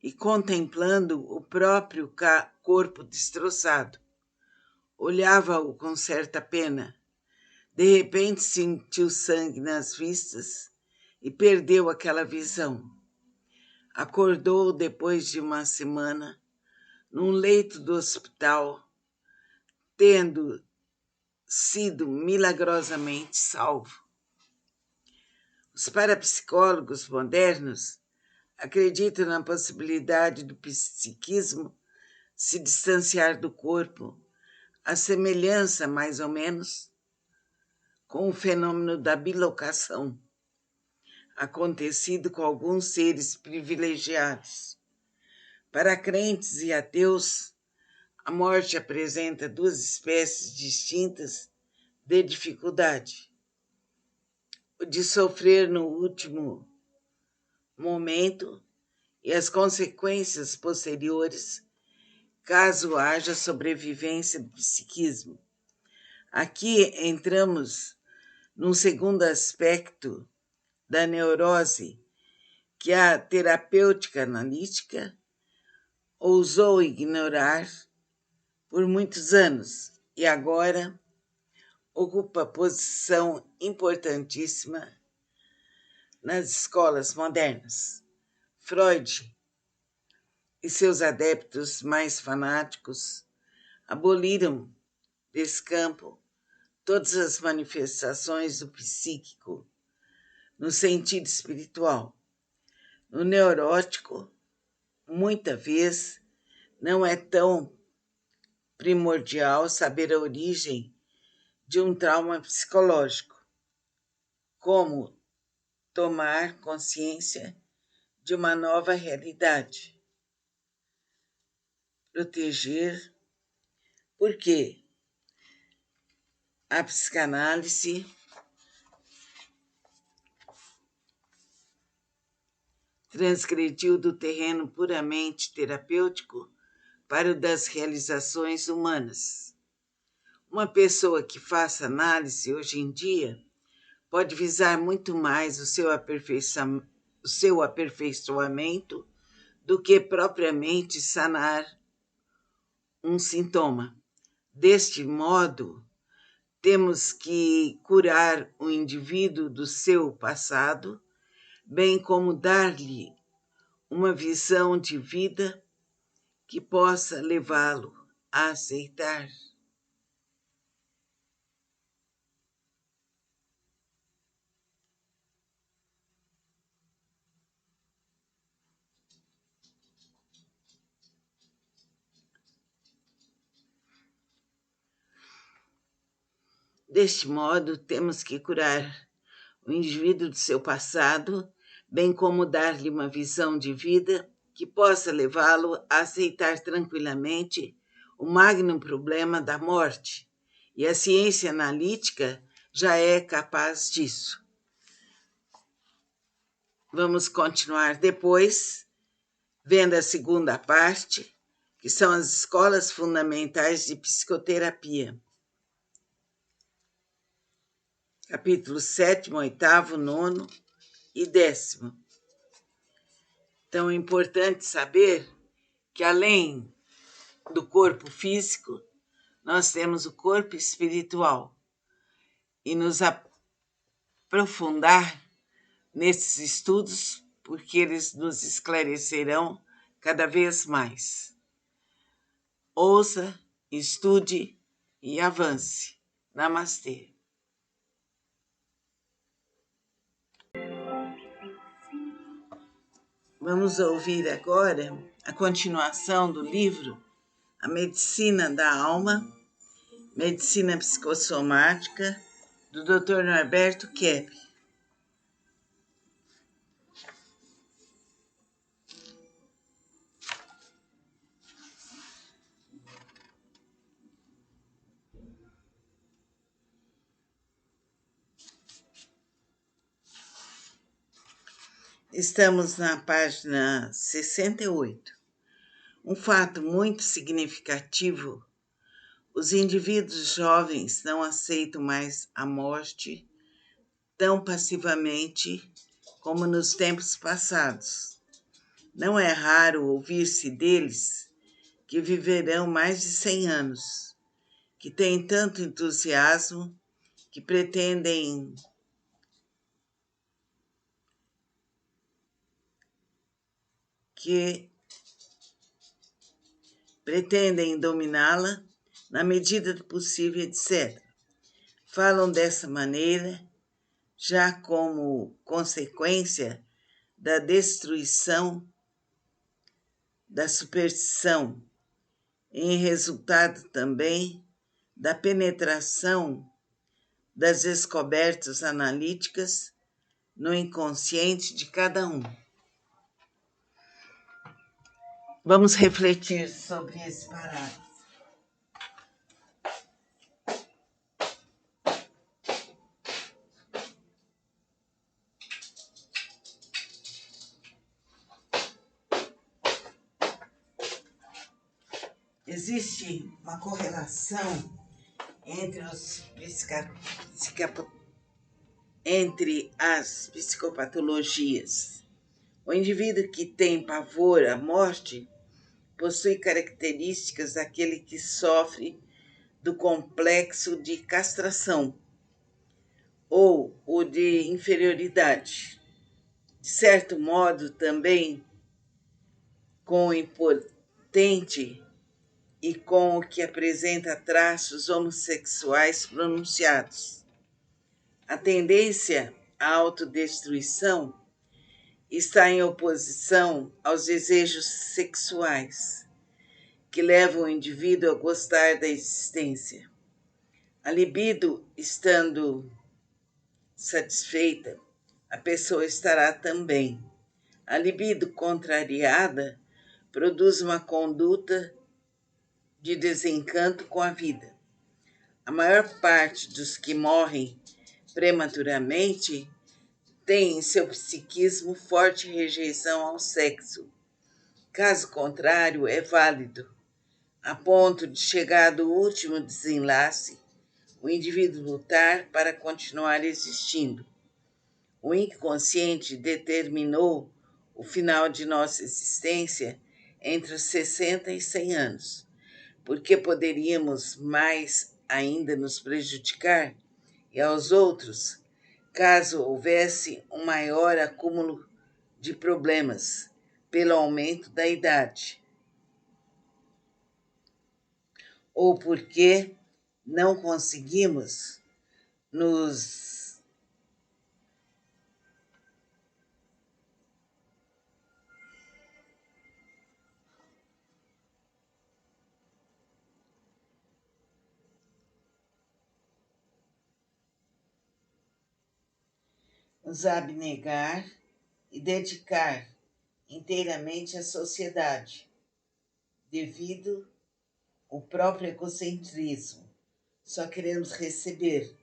e contemplando o próprio corpo destroçado. Olhava-o com certa pena. De repente sentiu sangue nas vistas e perdeu aquela visão. Acordou depois de uma semana num leito do hospital, tendo sido milagrosamente salvo. Os parapsicólogos modernos acreditam na possibilidade do psiquismo se distanciar do corpo, a semelhança, mais ou menos, com o fenômeno da bilocação, acontecido com alguns seres privilegiados. Para crentes e ateus, a morte apresenta duas espécies distintas de dificuldade: o de sofrer no último momento e as consequências posteriores, caso haja sobrevivência do psiquismo. Aqui entramos num segundo aspecto da neurose que a terapêutica analítica ousou ignorar por muitos anos e agora ocupa posição importantíssima nas escolas modernas. Freud e seus adeptos mais fanáticos aboliram desse campo todas as manifestações do psíquico no sentido espiritual. No neurótico, muita vez, não é tão primordial saber a origem de um trauma psicológico, como tomar consciência de uma nova realidade. Proteger, porque a psicanálise transgrediu do terreno puramente terapêutico para o das realizações humanas. Uma pessoa que faça análise hoje em dia pode visar muito mais o seu aperfeiçoamento do que propriamente sanar um sintoma. Deste modo, temos que curar o indivíduo do seu passado, bem como dar-lhe uma visão de vida que possa levá-lo a aceitar. Deste modo, temos que curar o indivíduo do seu passado, bem como dar-lhe uma visão de vida que possa levá-lo a aceitar tranquilamente o magno problema da morte. E a ciência analítica já é capaz disso. Vamos continuar depois, vendo a segunda parte, que são as escolas fundamentais de psicoterapia. Capítulo 7º, 8º, 9º e 10º. Então é importante saber que além do corpo físico, nós temos o corpo espiritual e nos aprofundar nesses estudos, porque eles nos esclarecerão cada vez mais. Ouça, estude e avance. Namastê. Vamos ouvir agora a continuação do livro A Medicina da Alma, Medicina Psicossomática, do Dr. Norberto Kepp. Estamos na página 68. Um fato muito significativo: os indivíduos jovens não aceitam mais a morte tão passivamente como nos tempos passados. Não é raro ouvir-se deles que viverão mais de 100 anos, que têm tanto entusiasmo, que pretendem dominá-la na medida do possível, etc. Falam dessa maneira, já como consequência da destruição da superstição, em resultado também da penetração das descobertas analíticas no inconsciente de cada um. Vamos refletir sobre esse parágrafo. Existe uma correlação entre as psicopatologias. O indivíduo que tem pavor à morte possui características daquele que sofre do complexo de castração ou o de inferioridade. De certo modo, também com o impotente e com o que apresenta traços homossexuais pronunciados. A tendência à autodestruição está em oposição aos desejos sexuais, que levam o indivíduo a gostar da existência. A libido estando satisfeita, a pessoa estará também. A libido contrariada produz uma conduta de desencanto com a vida. A maior parte dos que morrem prematuramente tem em seu psiquismo forte rejeição ao sexo. Caso contrário, é válido, a ponto de chegar do último desenlace, o indivíduo lutar para continuar existindo. O inconsciente determinou o final de nossa existência entre os 60 e 100 anos, porque poderíamos mais ainda nos prejudicar e aos outros, caso houvesse um maior acúmulo de problemas pelo aumento da idade, ou porque não conseguimos nos abnegar e dedicar inteiramente à sociedade, devido ao próprio egocentrismo. Só queremos receber.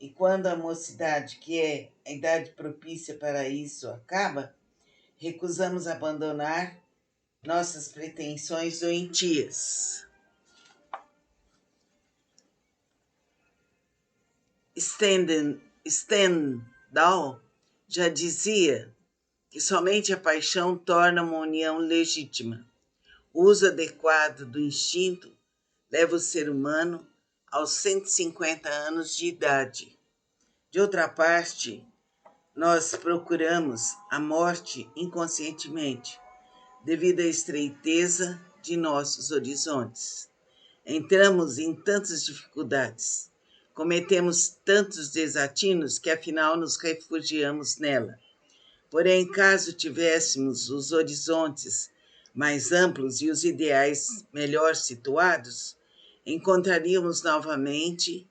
E quando a mocidade, que é a idade propícia para isso, acaba, recusamos abandonar nossas pretensões doentias. Stendhal já dizia que somente a paixão torna uma união legítima. O uso adequado do instinto leva o ser humano aos 150 anos de idade. De outra parte, nós procuramos a morte inconscientemente, devido à estreiteza de nossos horizontes. Entramos em tantas dificuldades, cometemos tantos desatinos que afinal nos refugiamos nela. Porém, caso tivéssemos os horizontes mais amplos e os ideais melhor situados, encontraríamos novamente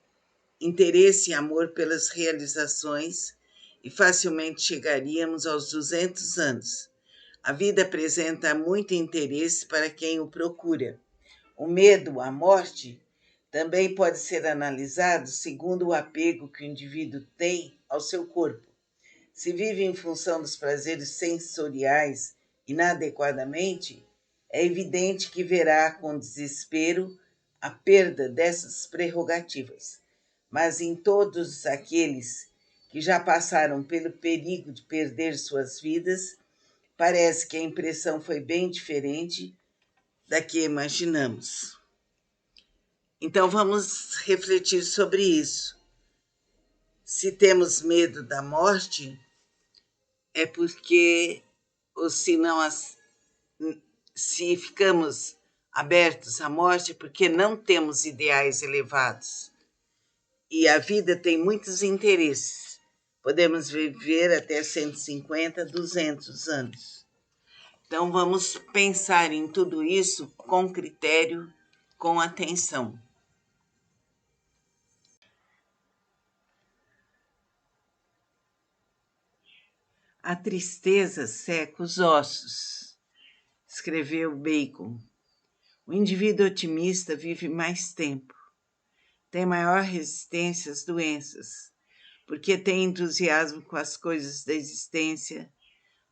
interesse e amor pelas realizações e facilmente chegaríamos aos 200 anos. A vida apresenta muito interesse para quem o procura. O medo à morte também pode ser analisado segundo o apego que o indivíduo tem ao seu corpo. Se vive em função dos prazeres sensoriais inadequadamente, é evidente que verá com desespero a perda dessas prerrogativas. Mas em todos aqueles que já passaram pelo perigo de perder suas vidas, parece que a impressão foi bem diferente da que imaginamos. Então vamos refletir sobre isso. Se temos medo da morte, é porque, ou se não, se ficamos abertos à morte, é porque não temos ideais elevados. E a vida tem muitos interesses. Podemos viver até 150, 200 anos. Então vamos pensar em tudo isso com critério, com atenção. A tristeza seca os ossos, escreveu Bacon. O indivíduo otimista vive mais tempo, tem maior resistência às doenças, porque tem entusiasmo com as coisas da existência,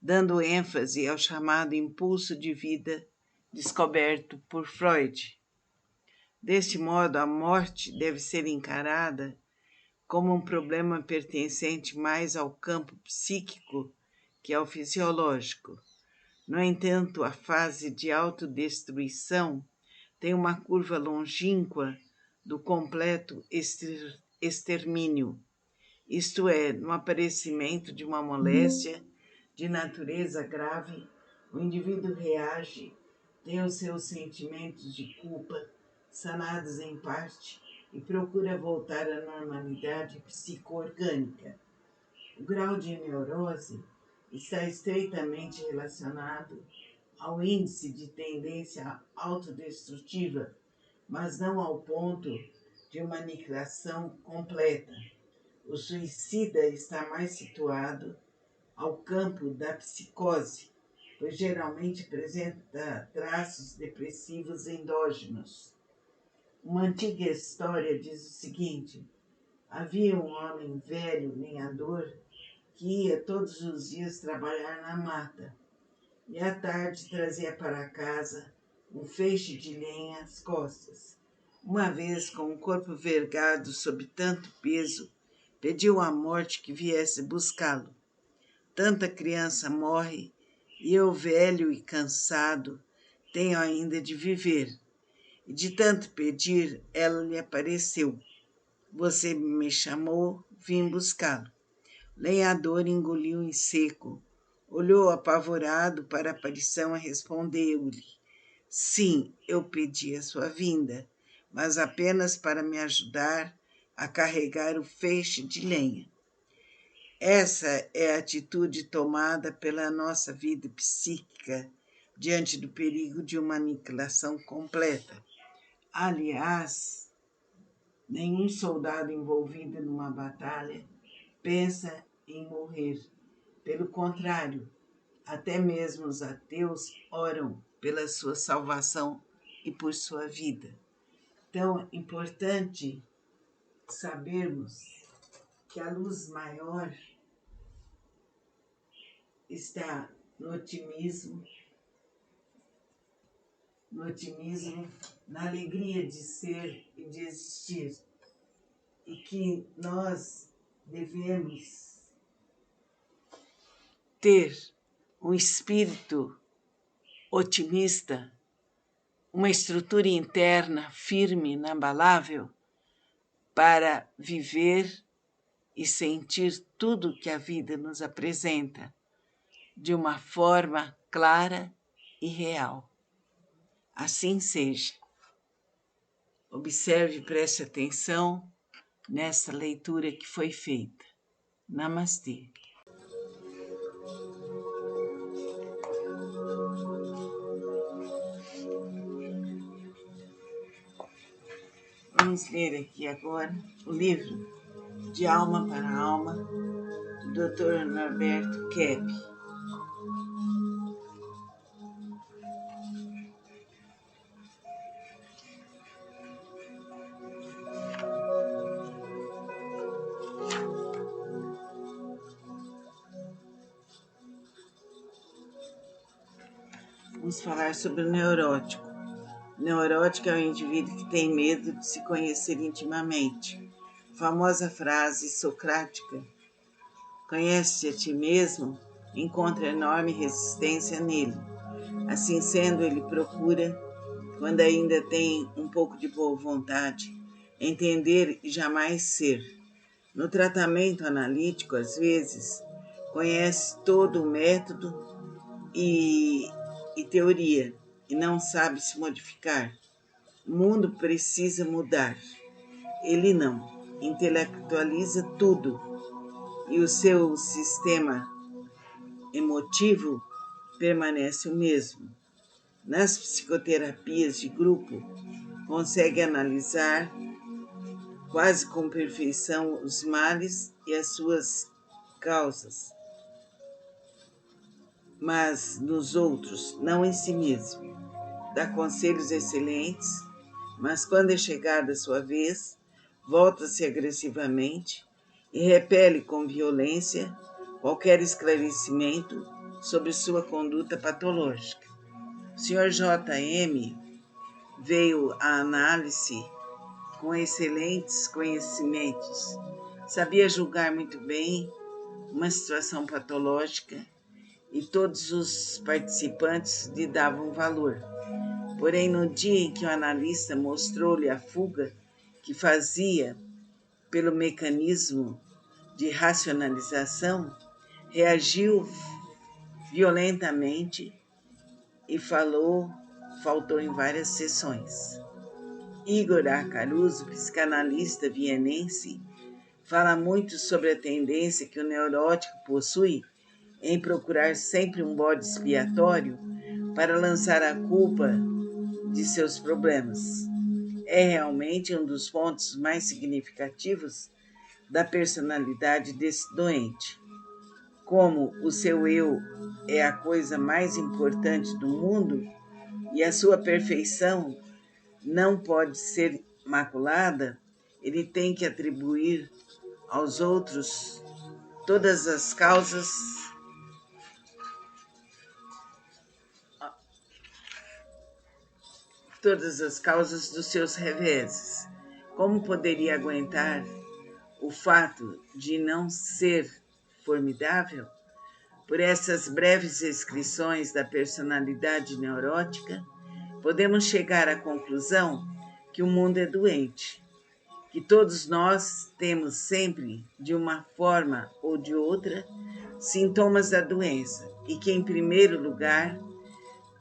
dando ênfase ao chamado impulso de vida descoberto por Freud. Deste modo, a morte deve ser encarada como um problema pertencente mais ao campo psíquico que ao fisiológico. No entanto, a fase de autodestruição tem uma curva longínqua do completo extermínio, isto é, no aparecimento de uma moléstia de natureza grave, o indivíduo reage, tem os seus sentimentos de culpa sanados em parte e procura voltar à normalidade psico-orgânica. O grau de neurose está estreitamente relacionado ao índice de tendência autodestrutiva, mas não ao ponto de uma aniquilação completa. O suicida está mais situado ao campo da psicose, pois geralmente apresenta traços depressivos endógenos. Uma antiga história diz o seguinte: havia um homem velho, lenhador, que ia todos os dias trabalhar na mata e à tarde trazia para casa um feixe de lenha às costas. Uma vez, com o corpo vergado sob tanto peso, pediu à morte que viesse buscá-lo. Tanta criança morre, e eu, velho e cansado, tenho ainda de viver. E de tanto pedir, ela lhe apareceu. Você me chamou, vim buscá-lo. Lenhador engoliu em seco. Olhou apavorado para a aparição e respondeu-lhe: Sim, eu pedi a sua vinda, mas apenas para me ajudar a carregar o feixe de lenha. Essa é a atitude tomada pela nossa vida psíquica diante do perigo de uma aniquilação completa. Aliás, nenhum soldado envolvido numa batalha pensa em morrer. Pelo contrário, até mesmo os ateus oram pela sua salvação e por sua vida. Então, é importante sabermos que a luz maior está no otimismo, na alegria de ser e de existir, e que nós devemos ter um espírito otimista, uma estrutura interna firme, inabalável, para viver e sentir tudo que a vida nos apresenta de uma forma clara e real. Assim seja. Observe e preste atenção nessa leitura que foi feita. Namastê. Vamos ler aqui agora o livro De Alma para Alma, do Dr. Norberto Kepp. Vamos falar sobre o neurótico. O neurótico é o indivíduo que tem medo de se conhecer intimamente. A famosa frase socrática, conhece-te a ti mesmo, encontra enorme resistência nele. Assim sendo, ele procura, quando ainda tem um pouco de boa vontade, entender e jamais ser. No tratamento analítico, às vezes, conhece todo o método e teoria, e não sabe se modificar. O mundo precisa mudar. Ele não. Intelectualiza tudo. E o seu sistema emotivo permanece o mesmo. Nas psicoterapias de grupo, consegue analisar quase com perfeição os males e as suas causas, mas nos outros, não em si mesmo. Dá conselhos excelentes, mas quando é chegada a sua vez, volta-se agressivamente e repele com violência qualquer esclarecimento sobre sua conduta patológica. O Sr. J.M. veio à análise com excelentes conhecimentos, sabia julgar muito bem uma situação patológica e todos os participantes lhe davam valor. Porém, no dia em que o analista mostrou-lhe a fuga que fazia pelo mecanismo de racionalização, reagiu violentamente e faltou em várias sessões. Igor A. Caruso, psicanalista vienense, fala muito sobre a tendência que o neurótico possui em procurar sempre um bode expiatório para lançar a culpa de seus problemas. É realmente um dos pontos mais significativos da personalidade desse doente. Como o seu eu é a coisa mais importante do mundo e a sua perfeição não pode ser maculada, ele tem que atribuir aos outros todas as causas todas as causas dos seus reveses. Como poderia aguentar o fato de não ser formidável? Por essas breves descrições da personalidade neurótica, podemos chegar à conclusão que o mundo é doente, que todos nós temos sempre, de uma forma ou de outra, sintomas da doença e que, em primeiro lugar,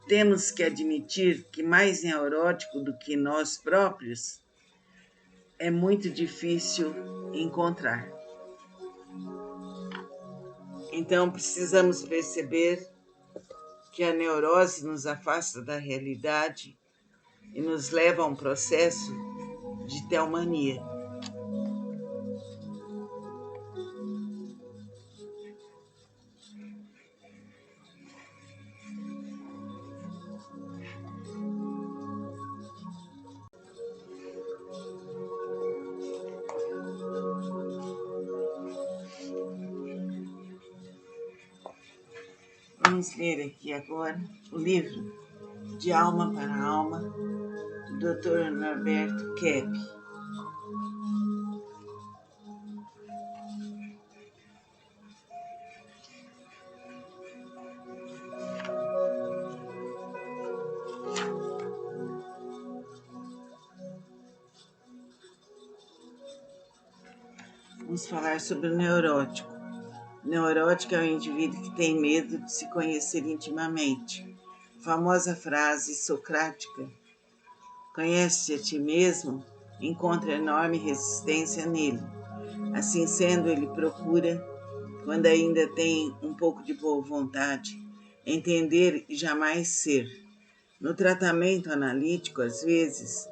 temos que admitir que mais neurótico do que nós próprios é muito difícil encontrar. Então, precisamos perceber que a neurose nos afasta da realidade e nos leva a um processo de teomania. Vamos ler aqui agora o livro De Alma para Alma, do Dr. Norberto Kepp. Vamos falar sobre o neurótico. O neurótico é o indivíduo que tem medo de se conhecer intimamente. A famosa frase socrática, conhece-te a ti mesmo, encontra enorme resistência nele. Assim sendo, ele procura, quando ainda tem um pouco de boa vontade, entender e jamais ser. No tratamento analítico, às vezes,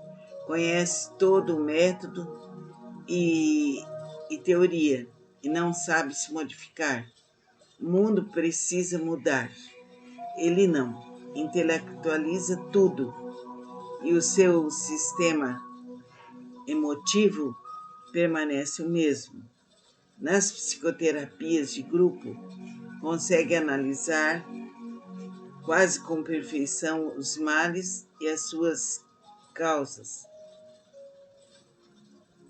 conhece todo o método e teoria, e não sabe se modificar. O mundo precisa mudar. Ele não. Intelectualiza tudo. E o seu sistema emotivo permanece o mesmo. Nas psicoterapias de grupo, consegue analisar quase com perfeição os males e as suas causas,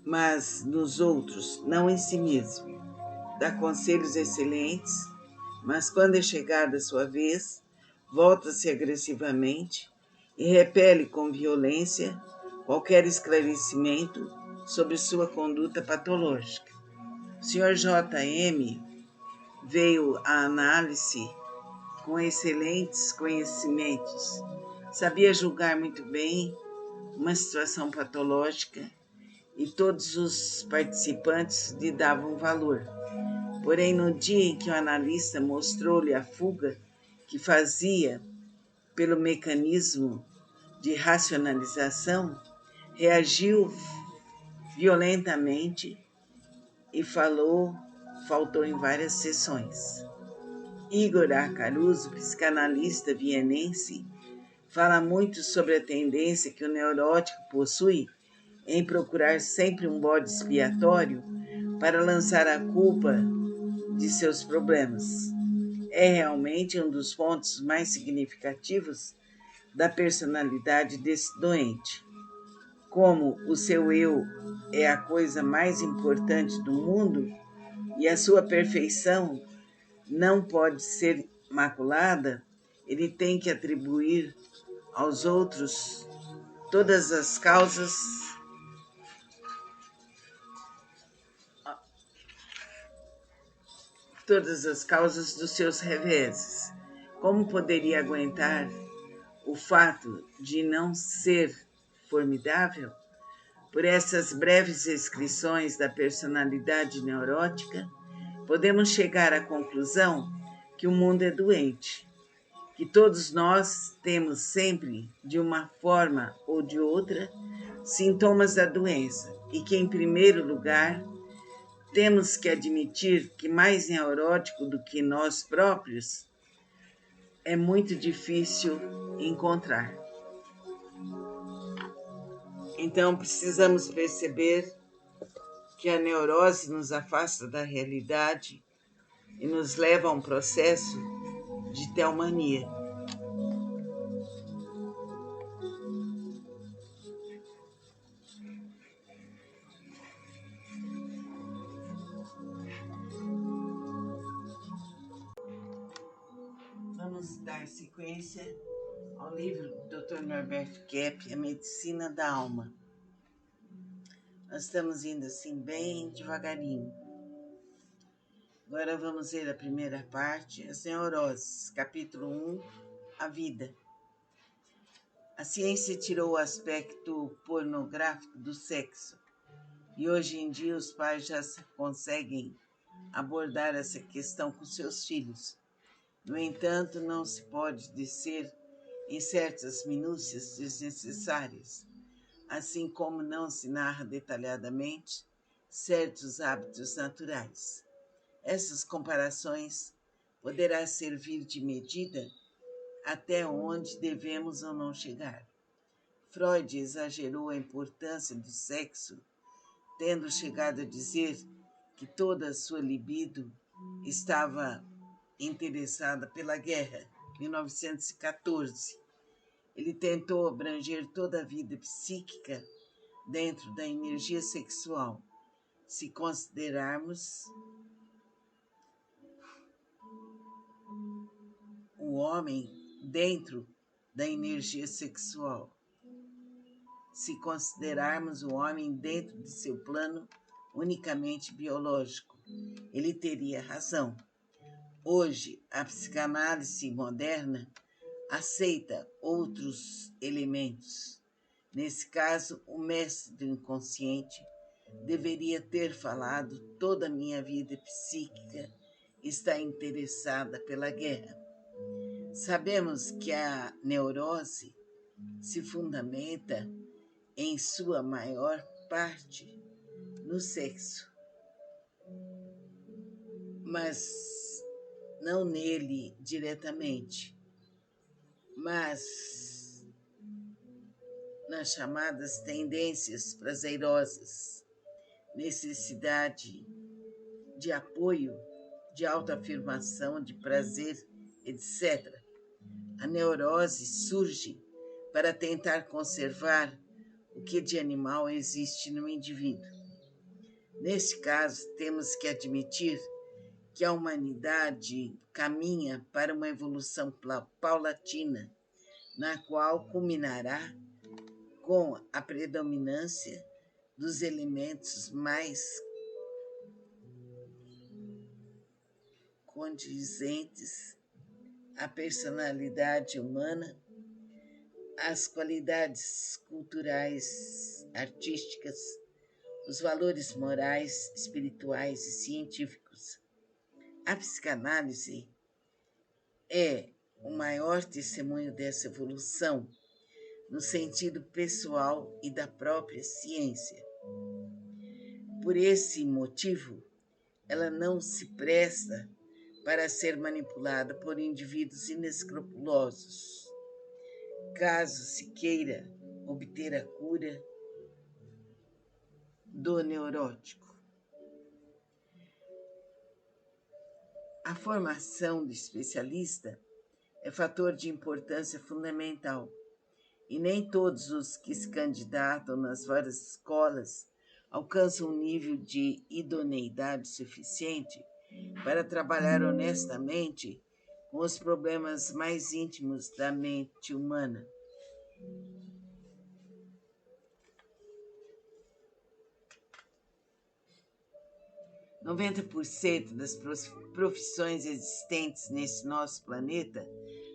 mas nos outros, não em si mesmo. Dá conselhos excelentes, mas quando é chegada a sua vez, volta-se agressivamente e repele com violência qualquer esclarecimento sobre sua conduta patológica. O Sr. J.M. veio à análise com excelentes conhecimentos, sabia julgar muito bem uma situação patológica e todos os participantes lhe davam valor. Porém, no dia em que o analista mostrou-lhe a fuga que fazia pelo mecanismo de racionalização, reagiu violentamente e faltou em várias sessões. Igor A. Caruso, psicanalista vienense, fala muito sobre a tendência que o neurótico possui em procurar sempre um bode expiatório para lançar a culpa de seus problemas. É realmente um dos pontos mais significativos da personalidade desse doente. Como o seu eu é a coisa mais importante do mundo e a sua perfeição não pode ser maculada, ele tem que atribuir aos outros todas as causas dos seus reveses. Como poderia aguentar o fato de não ser formidável? Por essas breves descrições da personalidade neurótica, podemos chegar à conclusão que o mundo é doente, que todos nós temos sempre, de uma forma ou de outra, sintomas da doença e que, em primeiro lugar, temos que admitir que mais neurótico do que nós próprios é muito difícil encontrar. Então, precisamos perceber que a neurose nos afasta da realidade e nos leva a um processo de teomania. dar sequência ao livro do Dr. Norberto Kepp, A Medicina da Alma. Nós estamos indo assim bem devagarinho. Agora vamos ver a primeira parte, as neuroses, capítulo 1, a vida. A ciência tirou o aspecto pornográfico do sexo e hoje em dia os pais já conseguem abordar essa questão com seus filhos. No entanto, não se pode descer em certas minúcias desnecessárias, assim como não se narra detalhadamente certos hábitos naturais. Essas comparações poderá servir de medida até onde devemos ou não chegar. Freud exagerou a importância do sexo, tendo chegado a dizer que toda a sua libido estava interessada pela guerra, 1914. Ele tentou abranger toda a vida psíquica dentro da energia sexual. Se considerarmos o homem dentro da energia sexual, se considerarmos o homem dentro de seu plano unicamente biológico, ele teria razão. Hoje, a psicanálise moderna aceita outros elementos. Nesse caso, o mestre do inconsciente deveria ter falado: toda a minha vida psíquica está interessada pela guerra. Sabemos que a neurose se fundamenta, em sua maior parte, no sexo, mas não nele diretamente, mas nas chamadas tendências prazerosas, necessidade de apoio, de autoafirmação, de prazer, etc. A neurose surge para tentar conservar o que de animal existe no indivíduo. Neste caso, temos que admitir que a humanidade caminha para uma evolução paulatina, na qual culminará com a predominância dos elementos mais condizentes à personalidade humana, às qualidades culturais, artísticas, os valores morais, espirituais e científicos. A psicanálise é o maior testemunho dessa evolução, no sentido pessoal e da própria ciência. Por esse motivo, ela não se presta para ser manipulada por indivíduos inescrupulosos, caso se queira obter a cura do neurótico. A formação do especialista é fator de importância fundamental, e nem todos os que se candidatam nas várias escolas alcançam um nível de idoneidade suficiente para trabalhar honestamente com os problemas mais íntimos da mente humana. « 90% das profissões existentes nesse nosso planeta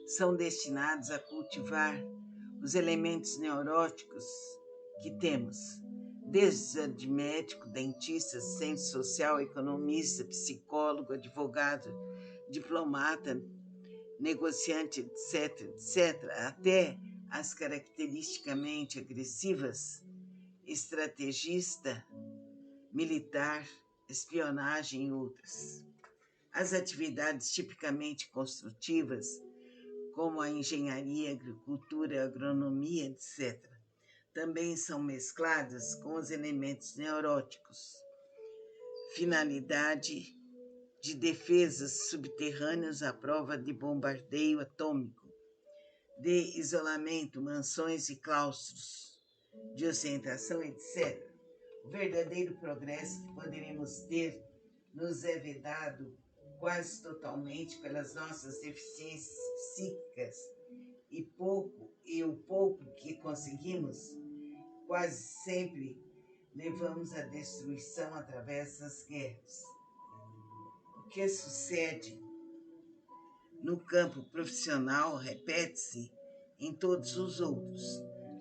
são destinadas a cultivar os elementos neuróticos que temos, desde médico, dentista, assistente social, economista, psicólogo, advogado, diplomata, negociante, etc., etc., até as caracteristicamente agressivas, estrategista, militar, espionagem e outras. As atividades tipicamente construtivas, como a engenharia, agricultura, agronomia, etc., também são mescladas com os elementos neuróticos. Finalidade de defesas subterrâneas à prova de bombardeio atômico, de isolamento, mansões e claustros, de ostentação, etc. O verdadeiro progresso que poderemos ter nos é vedado quase totalmente pelas nossas deficiências psíquicas e o pouco que conseguimos, quase sempre levamos à destruição através das guerras. O que sucede no campo profissional repete-se em todos os outros.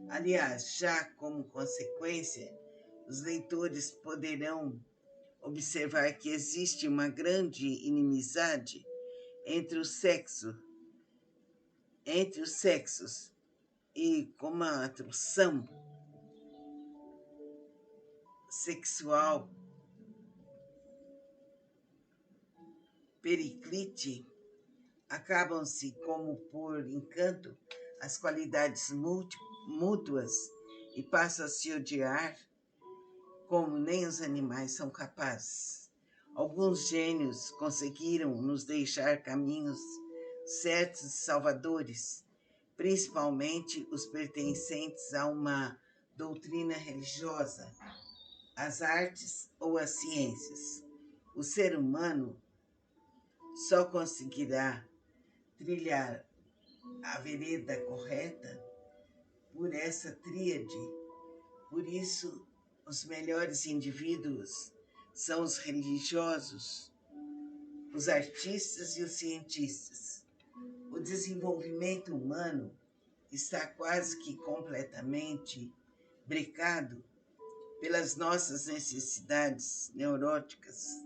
Aliás, já como consequência, os leitores poderão observar que existe uma grande inimizade entre os sexos e como a atração sexual periclite acabam-se como por encanto as qualidades mútuas e passam a se odiar como nem os animais são capazes. Alguns gênios conseguiram nos deixar caminhos certos e salvadores, principalmente os pertencentes a uma doutrina religiosa, às artes ou às ciências. O ser humano só conseguirá trilhar a vereda correta por essa tríade. Por isso, os melhores indivíduos são os religiosos, os artistas e os cientistas. O desenvolvimento humano está quase que completamente brecado pelas nossas necessidades neuróticas.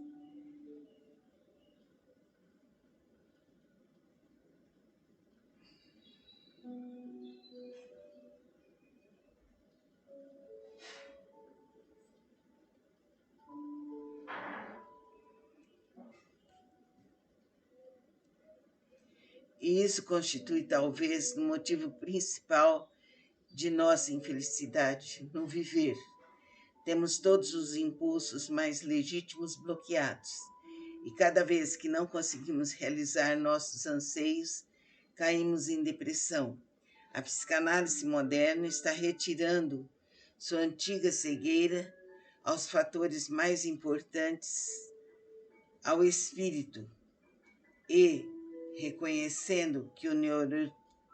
E isso constitui talvez o motivo principal de nossa infelicidade no viver. Temos todos os impulsos mais legítimos bloqueados, e cada vez que não conseguimos realizar nossos anseios, caímos em depressão. A psicanálise moderna está retirando sua antiga cegueira aos fatores mais importantes ao espírito e reconhecendo que o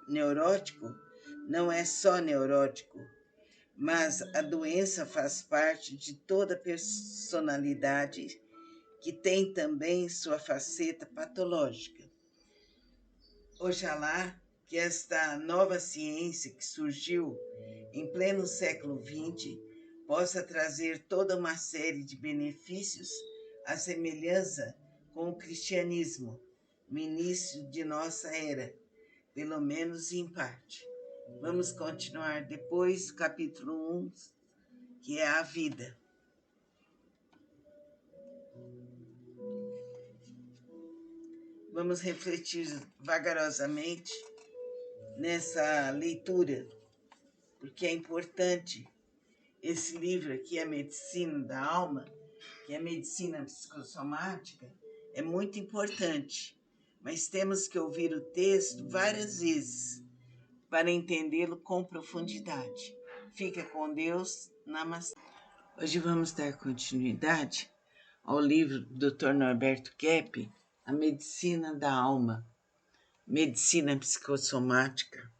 neurótico não é só neurótico, mas a doença faz parte de toda personalidade que tem também sua faceta patológica. Oxalá que esta nova ciência que surgiu em pleno século XX possa trazer toda uma série de benefícios à semelhança com o cristianismo no início de nossa era, pelo menos em parte. Vamos continuar depois, capítulo 1, que é a vida. Vamos refletir vagarosamente nessa leitura, porque é importante. Esse livro aqui, A Medicina da Alma, que é a medicina psicossomática, é muito importante, mas temos que ouvir o texto várias vezes para entendê-lo com profundidade. Fica com Deus. Namastê. Hoje vamos dar continuidade ao livro do Dr. Norberto Kepp, A Medicina da Alma, Medicina Psicossomática.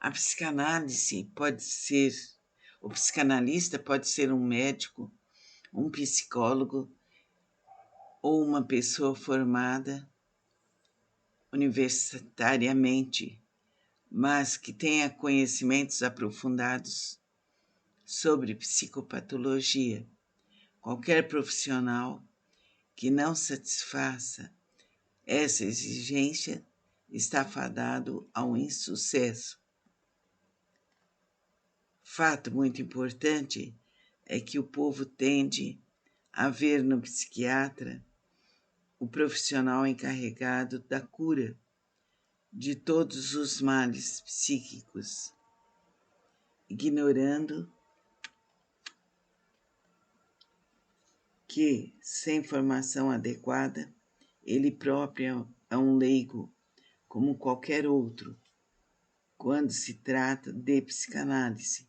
A psicanálise pode ser, o psicanalista pode ser um médico, um psicólogo ou uma pessoa formada universitariamente, mas que tenha conhecimentos aprofundados sobre psicopatologia. Qualquer profissional que não satisfaça essa exigência está fadado ao insucesso. Fato muito importante é que o povo tende a ver no psiquiatra o profissional encarregado da cura de todos os males psíquicos, ignorando que, sem formação adequada, ele próprio é um leigo como qualquer outro. Quando se trata de psicanálise,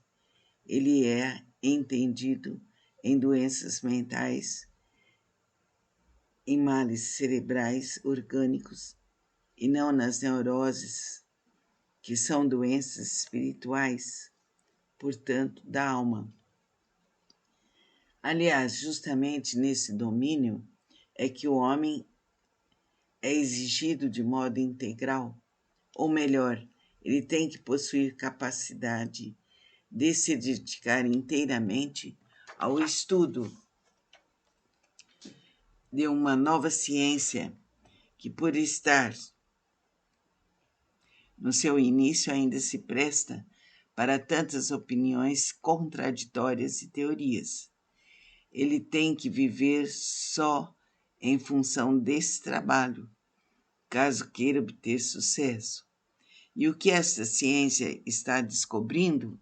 ele é entendido em doenças mentais, em males cerebrais orgânicos, e não nas neuroses, que são doenças espirituais, portanto, da alma. Aliás, justamente nesse domínio é que o homem é exigido de modo integral, ou melhor, ele tem que possuir capacidade de se dedicar inteiramente ao estudo de uma nova ciência que, por estar no seu início, ainda se presta para tantas opiniões contraditórias e teorias. Ele tem que viver só em função desse trabalho, caso queira obter sucesso. E o que esta ciência está descobrindo?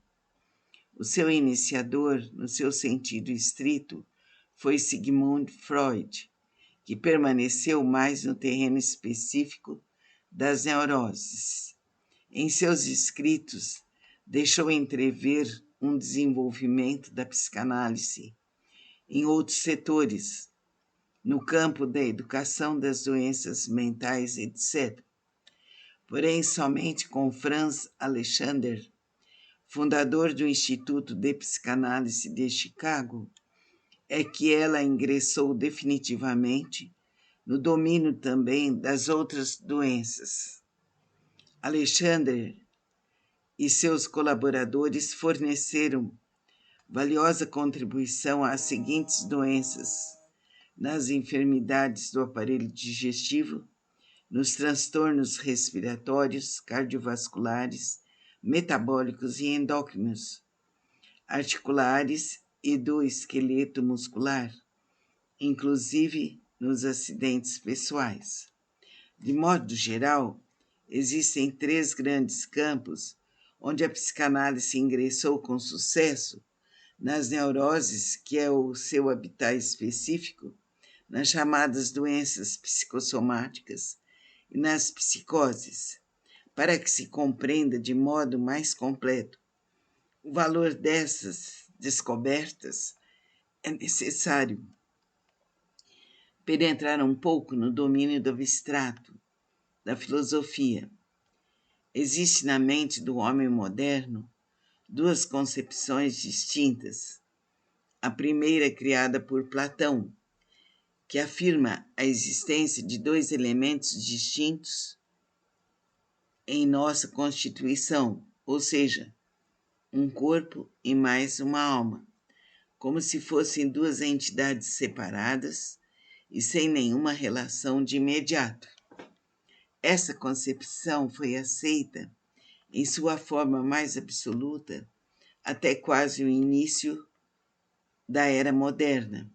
O seu iniciador, no seu sentido estrito, foi Sigmund Freud, que permaneceu mais no terreno específico das neuroses. Em seus escritos, deixou entrever um desenvolvimento da psicanálise em outros setores, no campo da educação, das doenças mentais, etc. Porém, somente com Franz Alexander, fundador do Instituto de Psicanálise de Chicago, é que ela ingressou definitivamente no domínio também das outras doenças. Alexander e seus colaboradores forneceram valiosa contribuição às seguintes doenças: nas enfermidades do aparelho digestivo, nos transtornos respiratórios, cardiovasculares, metabólicos e endócrinos, articulares e do esqueleto muscular, inclusive nos acidentes pessoais. De modo geral, existem 3 grandes campos onde a psicanálise ingressou com sucesso: nas neuroses, que é o seu habitat específico, nas chamadas doenças psicossomáticas e nas psicoses. Para que se compreenda de modo mais completo o valor dessas descobertas, é necessário penetrar um pouco no domínio do abstrato, da filosofia. Existe na mente do homem moderno 2 concepções distintas. A primeira, criada por Platão, que afirma a existência de 2 elementos distintos em nossa constituição, ou seja, um corpo e mais uma alma, como se fossem 2 entidades separadas e sem nenhuma relação de imediato. Essa concepção foi aceita em sua forma mais absoluta até quase o início da era moderna,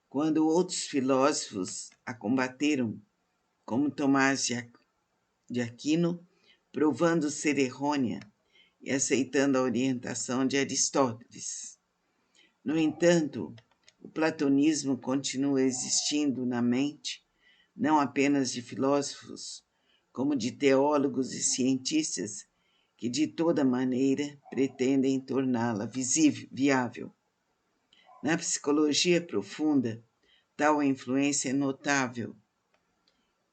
quando outros filósofos a combateram, como Tomás de Aquino, provando ser errônea e aceitando a orientação de Aristóteles. No entanto, o platonismo continua existindo na mente, não apenas de filósofos, como de teólogos e cientistas que, de toda maneira, pretendem torná-la viável. Na psicologia profunda, tal influência é notável,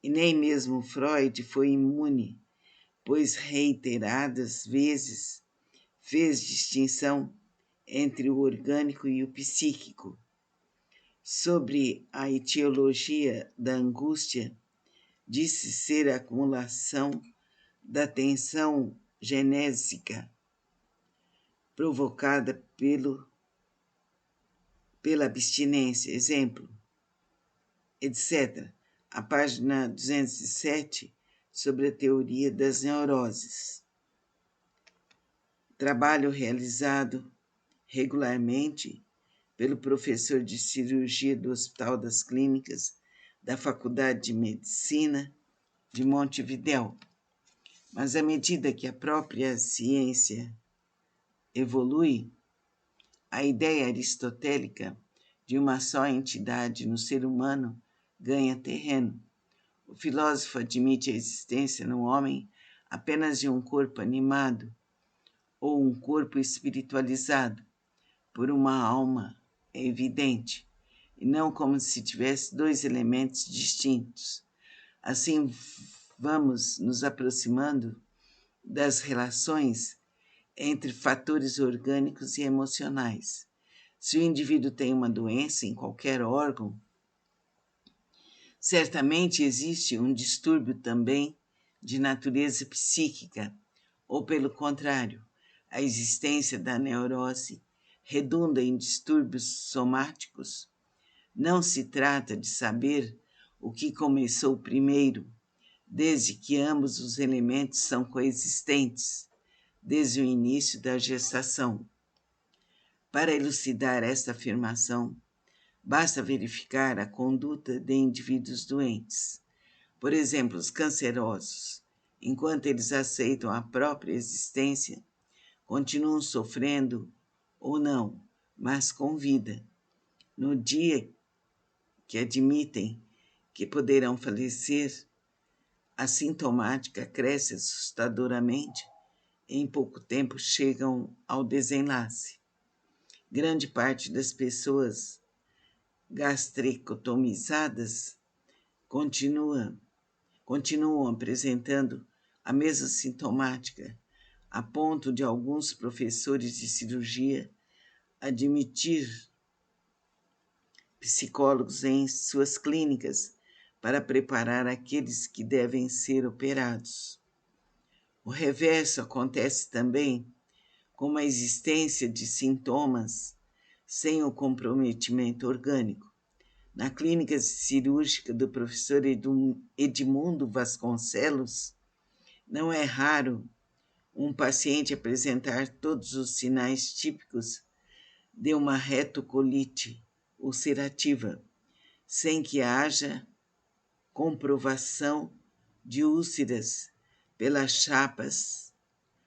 e nem mesmo Freud foi imune, pois reiteradas vezes fez distinção entre o orgânico e o psíquico. Sobre a etiologia da angústia, disse ser a acumulação da tensão genésica provocada pela abstinência, exemplo, etc. A página 207, sobre a teoria das neuroses. Trabalho realizado regularmente pelo professor de cirurgia do Hospital das Clínicas da Faculdade de Medicina de Montevidéu. Mas à medida que a própria ciência evolui, a ideia aristotélica de uma só entidade no ser humano ganha terreno. O filósofo admite a existência no homem apenas de um corpo animado ou um corpo espiritualizado, por uma alma evidente, e não como se tivesse dois elementos distintos. Assim, vamos nos aproximando das relações entre fatores orgânicos e emocionais. Se o indivíduo tem uma doença em qualquer órgão, certamente existe um distúrbio também de natureza psíquica, ou pelo contrário, a existência da neurose redunda em distúrbios somáticos. Não se trata de saber o que começou primeiro, desde que ambos os elementos são coexistentes, desde o início da gestação. Para elucidar esta afirmação, basta verificar a conduta de indivíduos doentes. Por exemplo, os cancerosos, enquanto eles aceitam a própria existência, continuam sofrendo ou não, mas com vida. No dia que admitem que poderão falecer, a sintomática cresce assustadoramente e em pouco tempo chegam ao desenlace. Grande parte das pessoas gastrectomizadas continuam apresentando a mesma sintomática, a ponto de alguns professores de cirurgia admitir psicólogos em suas clínicas para preparar aqueles que devem ser operados. O reverso acontece também com a existência de sintomas sem o comprometimento orgânico. Na clínica cirúrgica do professor Edmundo Vasconcelos, não é raro um paciente apresentar todos os sinais típicos de uma retocolite ulcerativa, sem que haja comprovação de úlceras pelas chapas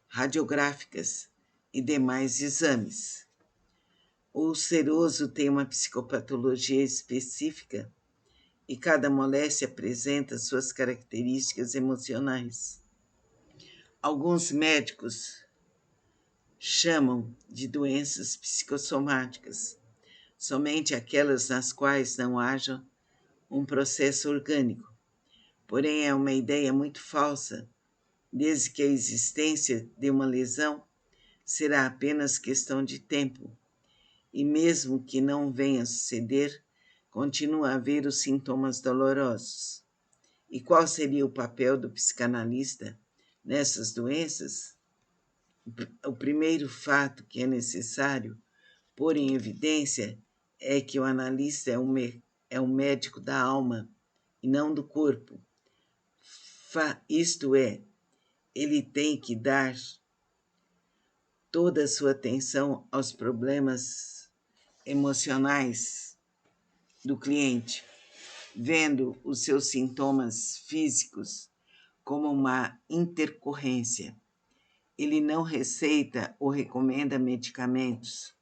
radiográficas e demais exames. O ulceroso tem uma psicopatologia específica e cada moléstia apresenta suas características emocionais. Alguns médicos chamam de doenças psicossomáticas somente aquelas nas quais não haja um processo orgânico. Porém, é uma ideia muito falsa, desde que a existência de uma lesão será apenas questão de tempo, e mesmo que não venha a suceder, continua a haver os sintomas dolorosos. E qual seria o papel do psicanalista nessas doenças? O primeiro fato que é necessário pôr em evidência é que o analista é um médico da alma e não do corpo. Isto é, ele tem que dar toda a sua atenção aos problemas emocionais do cliente, vendo os seus sintomas físicos como uma intercorrência. Ele não receita ou recomenda medicamentos,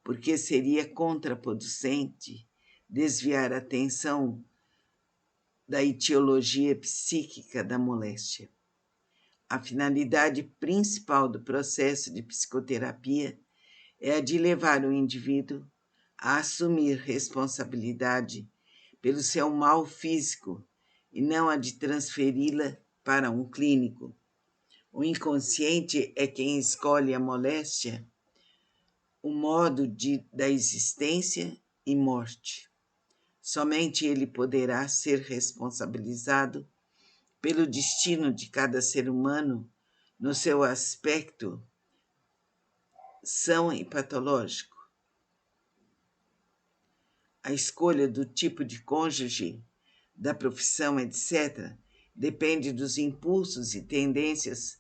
porque seria contraproducente desviar a atenção da etiologia psíquica da moléstia. A finalidade principal do processo de psicoterapia é a de levar o indivíduo a assumir responsabilidade pelo seu mal físico e não a de transferi-la para um clínico. O inconsciente é quem escolhe a moléstia, o modo da existência e morte. Somente ele poderá ser responsabilizado pelo destino de cada ser humano no seu aspecto são e patológico. A escolha do tipo de cônjuge, da profissão, etc., depende dos impulsos e tendências,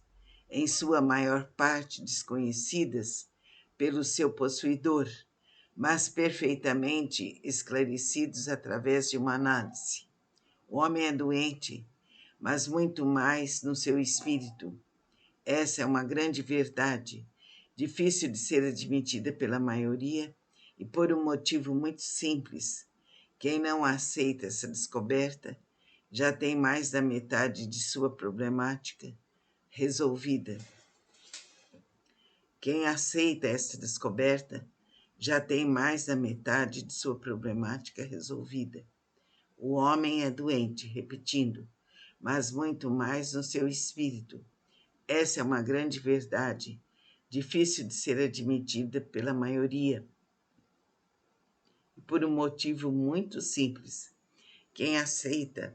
em sua maior parte desconhecidas pelo seu possuidor, mas perfeitamente esclarecidos através de uma análise. O homem é doente, mas muito mais no seu espírito. Essa é uma grande verdade, difícil de ser admitida pela maioria e por um motivo muito simples. Quem não aceita essa descoberta já tem mais da metade de sua problemática resolvida. Quem aceita essa descoberta já tem mais da metade de sua problemática resolvida. O homem é doente, repetindo, mas muito mais no seu espírito. Essa é uma grande verdade, difícil de ser admitida pela maioria, por um motivo muito simples. Quem aceita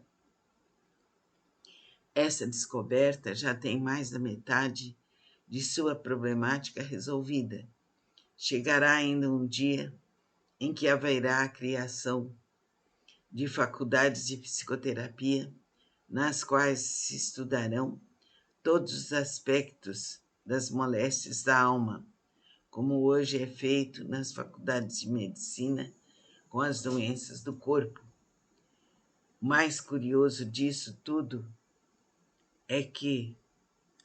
essa descoberta já tem mais da metade de sua problemática resolvida. Chegará ainda um dia em que haverá a criação de faculdades de psicoterapia, nas quais se estudarão todos os aspectos das moléstias da alma, como hoje é feito nas faculdades de medicina com as doenças do corpo. O mais curioso disso tudo é que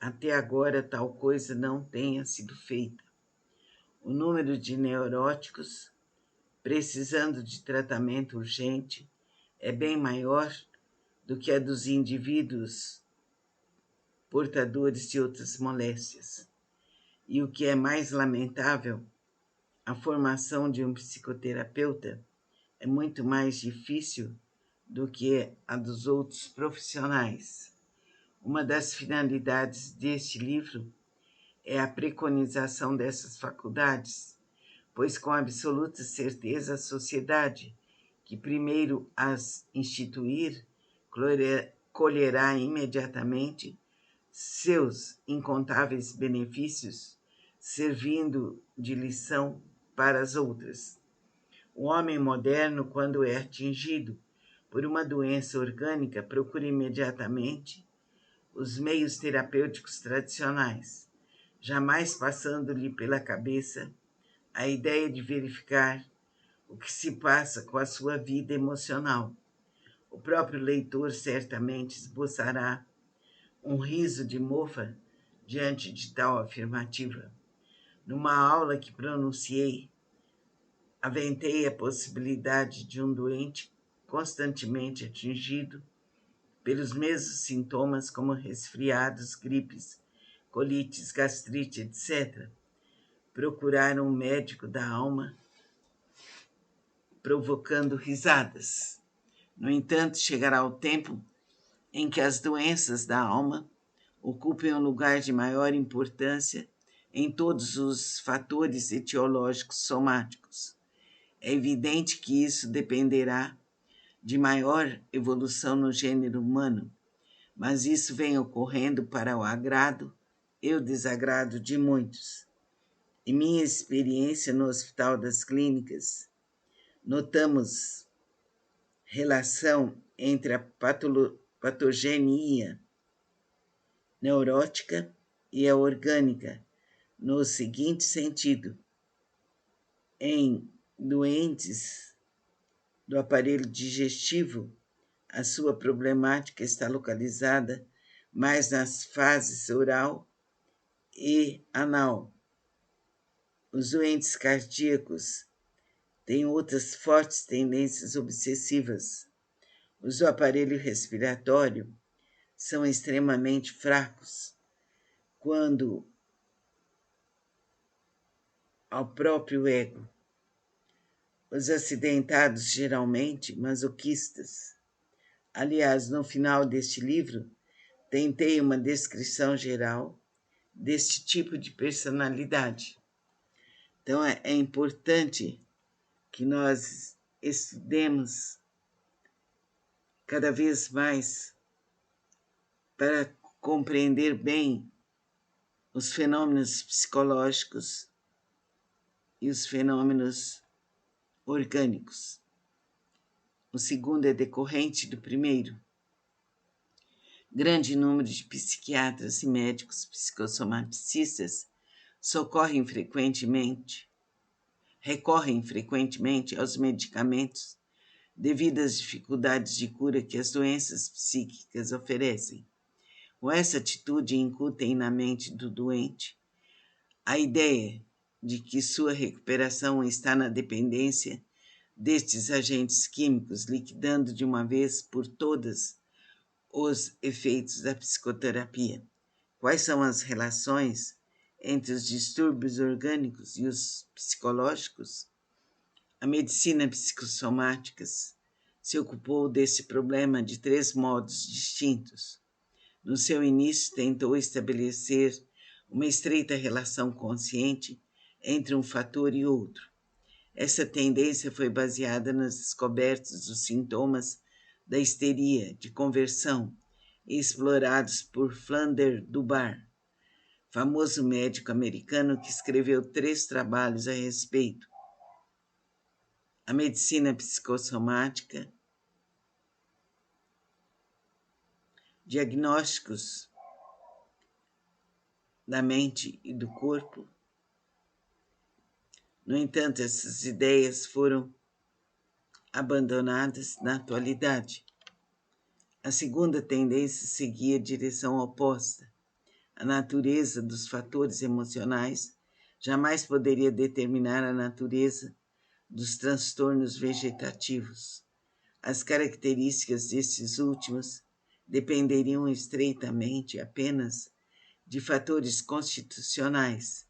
até agora tal coisa não tenha sido feita. O número de neuróticos precisando de tratamento urgente é bem maior do que a dos indivíduos portadores de outras moléstias. E o que é mais lamentável, a formação de um psicoterapeuta é muito mais difícil do que a dos outros profissionais. Uma das finalidades deste livro é a preconização dessas faculdades, pois com absoluta certeza a sociedade, que primeiro as instituir, colherá imediatamente seus incontáveis benefícios, servindo de lição para as outras. O homem moderno, quando é atingido por uma doença orgânica, procura imediatamente os meios terapêuticos tradicionais, jamais passando-lhe pela cabeça a ideia de verificar o que se passa com a sua vida emocional. O próprio leitor certamente esboçará um riso de mofa diante de tal afirmativa. Numa aula que pronunciei, aventei a possibilidade de um doente constantemente atingido pelos mesmos sintomas como resfriados, gripes, colites, gastrite, etc., procurar um médico da alma, provocando risadas. No entanto, chegará o tempo em que as doenças da alma ocupem um lugar de maior importância em todos os fatores etiológicos somáticos. É evidente que isso dependerá de maior evolução no gênero humano, mas isso vem ocorrendo para o agrado e o desagrado de muitos. Em minha experiência no Hospital das Clínicas, notamos relação entre a patogenia neurótica e a orgânica, no seguinte sentido: em doentes do aparelho digestivo, a sua problemática está localizada mais nas fases oral e anal. Os doentes cardíacos têm outras fortes tendências obsessivas. Os do aparelho respiratório são extremamente fracos, quando ao próprio ego. Os acidentados, geralmente masoquistas. Aliás, no final deste livro, tentei uma descrição geral deste tipo de personalidade. Então, é importante que nós estudemos cada vez mais para compreender bem os fenômenos psicológicos e os fenômenos orgânicos. O segundo é decorrente do primeiro. Grande número de psiquiatras e médicos psicossomaticistas recorrem frequentemente aos medicamentos devido às dificuldades de cura que as doenças psíquicas oferecem. Com essa atitude, incutem na mente do doente a ideia de que sua recuperação está na dependência destes agentes químicos, liquidando de uma vez por todas os efeitos da psicoterapia. Quais são as relações entre os distúrbios orgânicos e os psicológicos? A medicina psicossomática se ocupou desse problema de 3 modos distintos. No seu início, tentou estabelecer uma estreita relação consciente entre um fator e outro. Essa tendência foi baseada nas descobertas dos sintomas da histeria de conversão, explorados por Flander Dubar, famoso médico americano que escreveu 3 trabalhos a respeito: A medicina psicossomática, Diagnósticos da mente e do corpo. No entanto, essas ideias foram abandonadas na atualidade. A segunda tendência seguia a direção oposta. A natureza dos fatores emocionais jamais poderia determinar a natureza dos transtornos vegetativos. As características desses últimos dependeriam estreitamente apenas de fatores constitucionais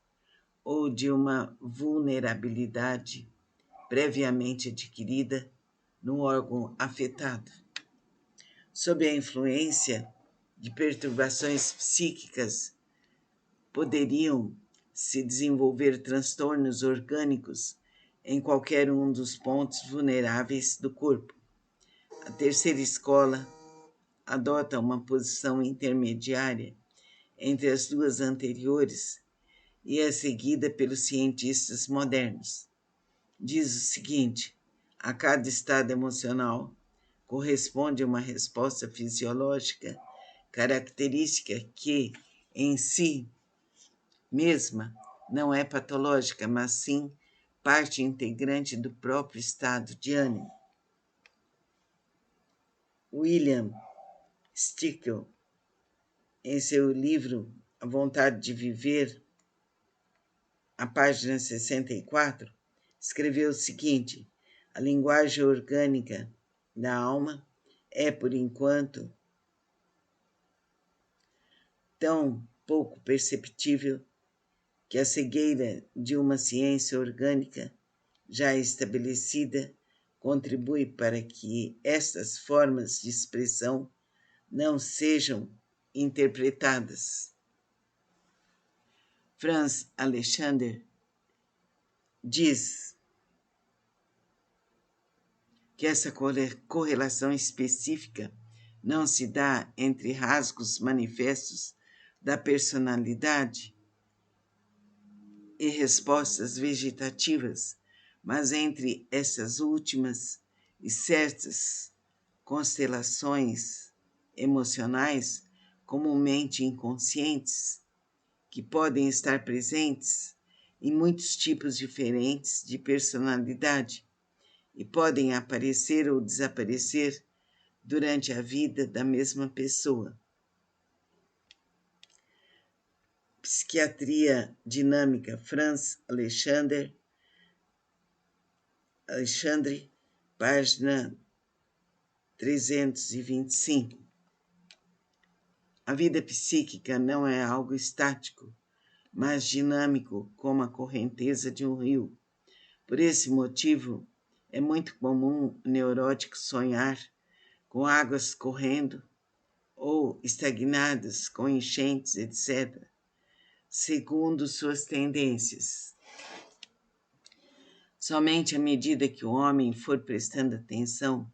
ou de uma vulnerabilidade previamente adquirida no órgão afetado. Sob a influência de perturbações psíquicas, poderiam se desenvolver transtornos orgânicos em qualquer um dos pontos vulneráveis do corpo. A terceira escola adota uma posição intermediária entre as 2 anteriores e é seguida pelos cientistas modernos. Diz o seguinte: a cada estado emocional corresponde uma resposta fisiológica característica que, em si mesma, não é patológica, mas sim parte integrante do próprio estado de ânimo. William Stickel, em seu livro A Vontade de Viver, a página 64, escreveu o seguinte: a linguagem orgânica da alma é, por enquanto, tão pouco perceptível que a cegueira de uma ciência orgânica já estabelecida contribui para que estas formas de expressão não sejam interpretadas. Franz Alexander diz que essa correlação específica não se dá entre rasgos manifestos da personalidade e respostas vegetativas, mas entre essas últimas e certas constelações emocionais comumente inconscientes, que podem estar presentes em muitos tipos diferentes de personalidade e podem aparecer ou desaparecer durante a vida da mesma pessoa. Psiquiatria Dinâmica, Franz Alexandre, página 325. A vida psíquica não é algo estático, mas dinâmico como a correnteza de um rio. Por esse motivo, é muito comum o neurótico sonhar com águas correndo ou estagnadas com enchentes, etc., segundo suas tendências. Somente à medida que o homem for prestando atenção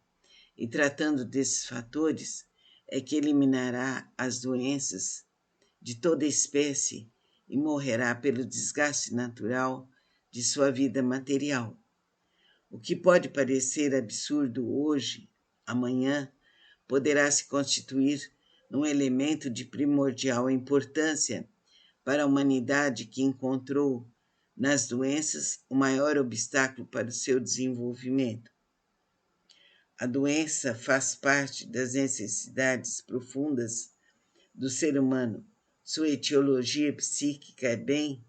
e tratando desses fatores, é que eliminará as doenças de toda espécie e morrerá pelo desgaste natural de sua vida material. O que pode parecer absurdo hoje, amanhã, poderá se constituir num elemento de primordial importância para a humanidade que encontrou nas doenças o maior obstáculo para o seu desenvolvimento. A doença faz parte das necessidades profundas do ser humano. Sua etiologia psíquica é bem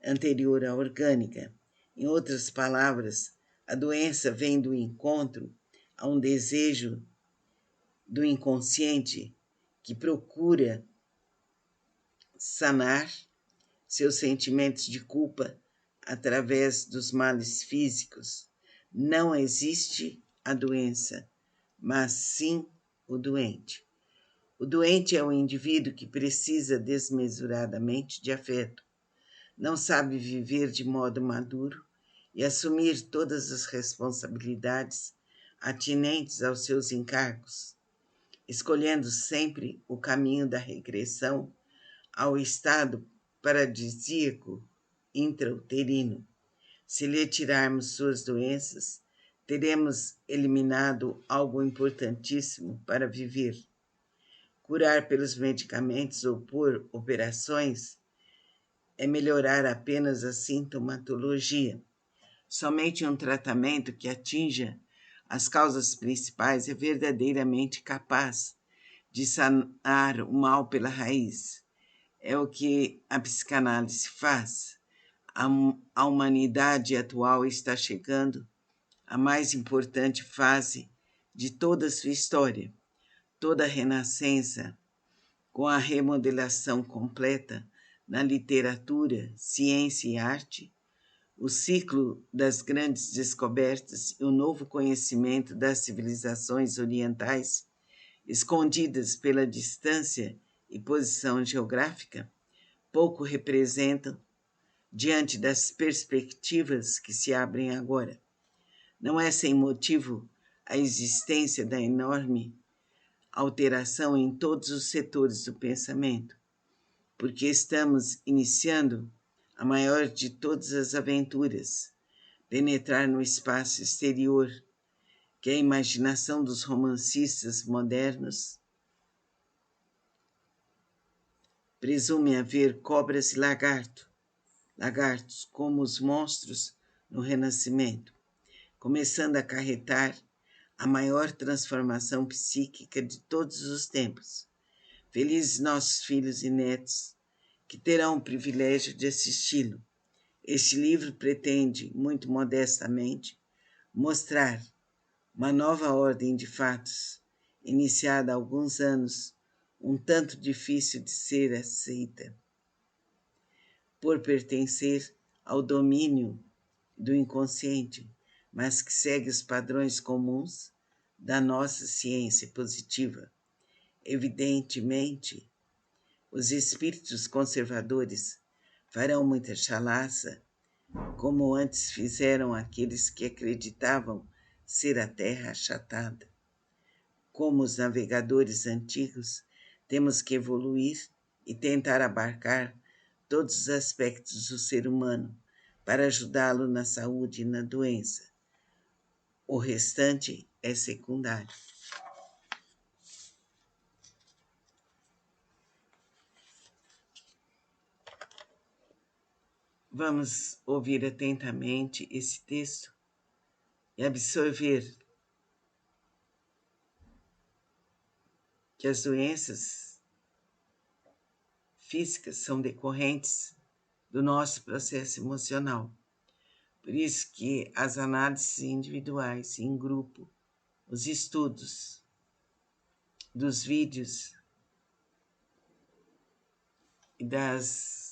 anterior à orgânica. Em outras palavras, a doença vem do encontro a um desejo do inconsciente que procura sanar seus sentimentos de culpa através dos males físicos, Não existe a doença, mas sim o doente. O doente é o indivíduo que precisa desmesuradamente de afeto, não sabe viver de modo maduro e assumir todas as responsabilidades atinentes aos seus encargos, escolhendo sempre o caminho da regressão ao estado paradisíaco intrauterino. Se lhe tirarmos suas doenças, teremos eliminado algo importantíssimo para viver. Curar pelos medicamentos ou por operações é melhorar apenas a sintomatologia. Somente um tratamento que atinja as causas principais é verdadeiramente capaz de sanar o mal pela raiz. É o que a psicanálise faz. A humanidade atual está chegando à mais importante fase de toda a sua história. Toda a renascença, com a remodelação completa na literatura, ciência e arte, o ciclo das grandes descobertas e o novo conhecimento das civilizações orientais, escondidas pela distância e posição geográfica, pouco representam diante das perspectivas que se abrem agora. Não é sem motivo a existência da enorme alteração em todos os setores do pensamento, porque estamos iniciando a maior de todas as aventuras, penetrar no espaço exterior, que a imaginação dos romancistas modernos presume haver cobras e lagartos como os monstros no Renascimento, começando a acarretar a maior transformação psíquica de todos os tempos. Felizes nossos filhos e netos, que terão o privilégio de assisti-lo. Este livro pretende, muito modestamente, mostrar uma nova ordem de fatos, iniciada há alguns anos, um tanto difícil de ser aceita, por pertencer ao domínio do inconsciente, mas que segue os padrões comuns da nossa ciência positiva. Evidentemente, os espíritos conservadores farão muita chalaça, como antes fizeram aqueles que acreditavam ser a terra achatada. Como os navegadores antigos, temos que evoluir e tentar abarcar todos os aspectos do ser humano para ajudá-lo na saúde e na doença. O restante é secundário. Vamos ouvir atentamente esse texto e absorver que as doenças físicas são decorrentes do nosso processo emocional. Por isso que as análises individuais, em grupo, os estudos dos vídeos e das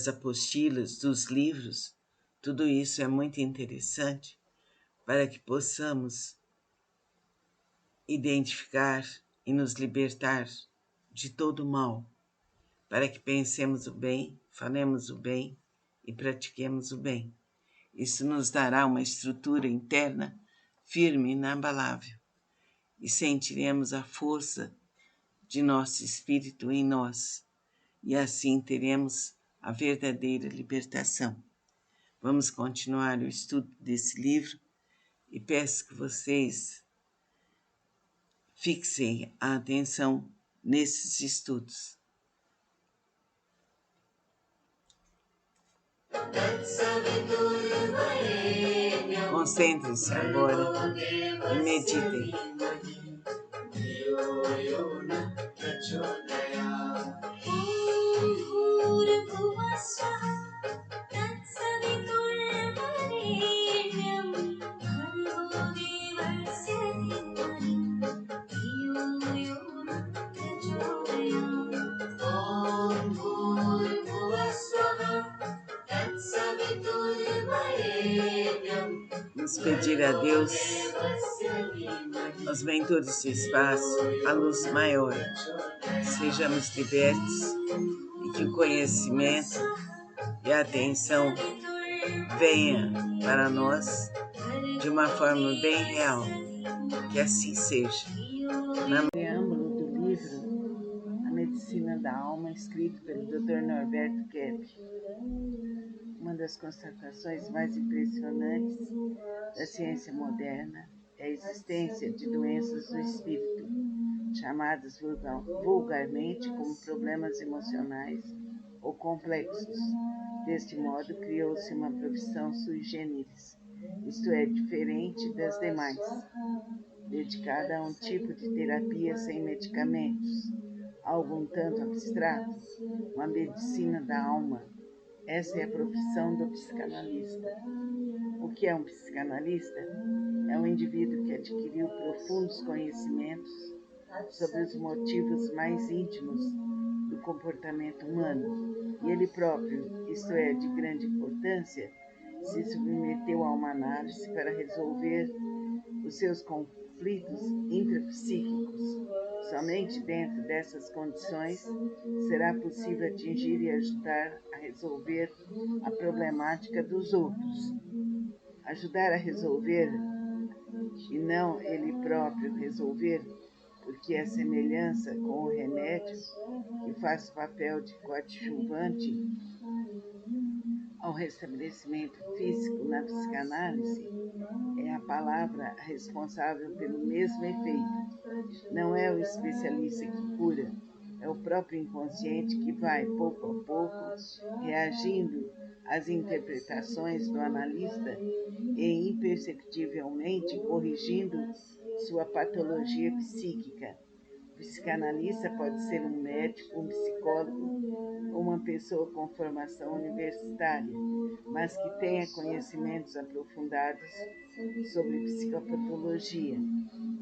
apostilas, dos livros, tudo isso é muito interessante para que possamos identificar e nos libertar de todo o mal, para que pensemos o bem, falemos o bem e pratiquemos o bem. Isso nos dará uma estrutura interna firme e inabalável e sentiremos a força de nosso espírito em nós e assim teremos a verdadeira libertação. Vamos continuar o estudo desse livro e peço que vocês fixem a atenção nesses estudos. Concentrem-se agora e meditem. Vamos pedir a Deus, aos mentores do espaço, a luz maior. Sejamos libertos e que o conhecimento e a atenção venha para nós de uma forma bem real. Que assim seja. No preâmbulo do livro A Medicina da Alma, escrito pelo Dr. Norberto Kepp, uma das constatações mais impressionantes da ciência moderna é a existência de doenças do espírito, chamadas vulgarmente como problemas emocionais ou complexos. Deste modo, criou-se uma profissão sui generis, isto é, diferente das demais, dedicada a um tipo de terapia sem medicamentos, algo um tanto abstrato, uma medicina da alma. Essa é a profissão do psicanalista. O que é um psicanalista? É um indivíduo que adquiriu profundos conhecimentos sobre os motivos mais íntimos do comportamento humano, e ele próprio, isto é, de grande importância, se submeteu a uma análise para resolver os seus conflitos intrapsíquicos. Somente dentro dessas condições será possível atingir e ajudar a resolver a problemática dos outros. Ajudar a resolver e não ele próprio resolver, porque a semelhança com o remédio, que faz o papel de coadjuvante ao restabelecimento físico na psicanálise, é a palavra responsável pelo mesmo efeito. Não é o especialista que cura, é o próprio inconsciente que vai, pouco a pouco, reagindo às interpretações do analista e imperceptivelmente corrigindo sua patologia psíquica. O psicanalista pode ser um médico, um psicólogo ou uma pessoa com formação universitária, mas que tenha conhecimentos aprofundados sobre psicopatologia.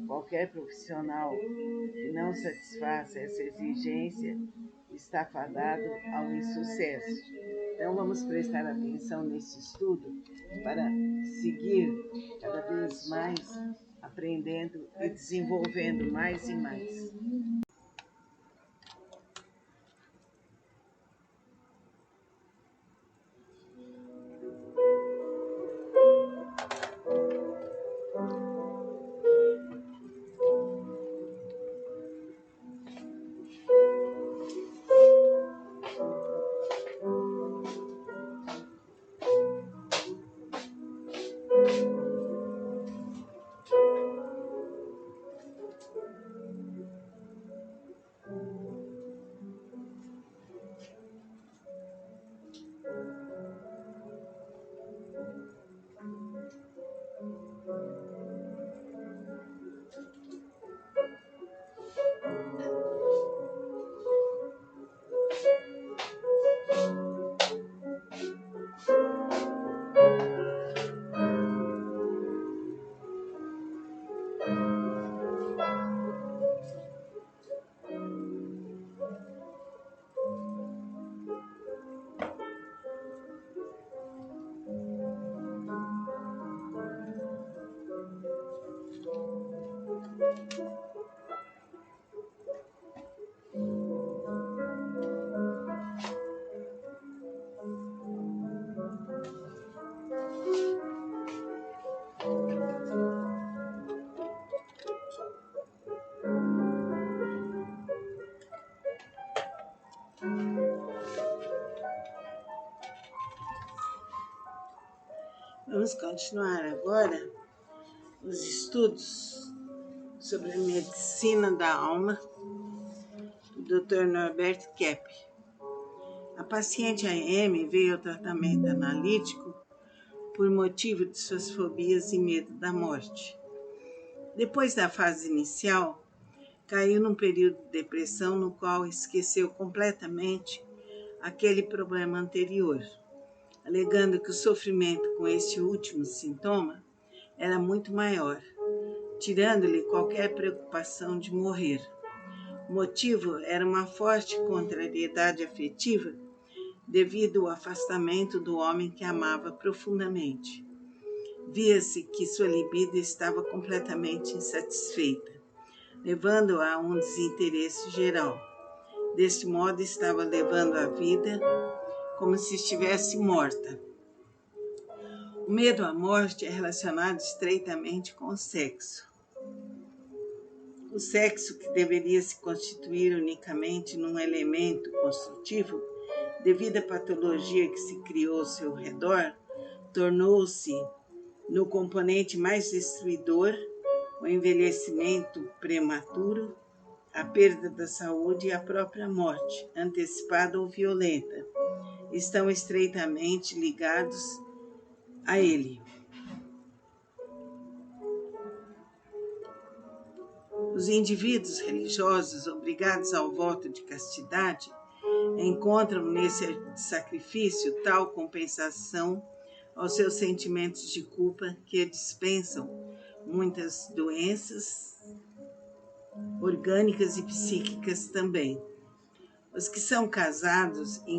Qualquer profissional que não satisfaça essa exigência está fadado ao insucesso. Então, vamos prestar atenção nesse estudo para seguir cada vez mais aprendendo e desenvolvendo mais e mais. Vamos continuar agora os estudos sobre a medicina da alma do Dr. Norberto Kepp. A paciente AM veio ao tratamento analítico por motivo de suas fobias e medo da morte. Depois da fase inicial, caiu num período de depressão no qual esqueceu completamente aquele problema anterior, alegando que o sofrimento com este último sintoma era muito maior, tirando-lhe qualquer preocupação de morrer. O motivo era uma forte contrariedade afetiva devido ao afastamento do homem que amava profundamente. via-se que sua libido estava completamente insatisfeita, levando-a a um desinteresse geral. Deste modo, estava levando a vida como se estivesse morta. O medo à morte é relacionado estreitamente com o sexo. O sexo, que deveria se constituir unicamente num elemento construtivo, devido à patologia que se criou ao seu redor, tornou-se no componente mais destruidor, o envelhecimento prematuro, a perda da saúde e a própria morte, antecipada ou violenta, estão estreitamente ligados a ele. Os indivíduos religiosos obrigados ao voto de castidade encontram nesse sacrifício tal compensação aos seus sentimentos de culpa que dispensam muitas doenças orgânicas e psíquicas também. Os que são casados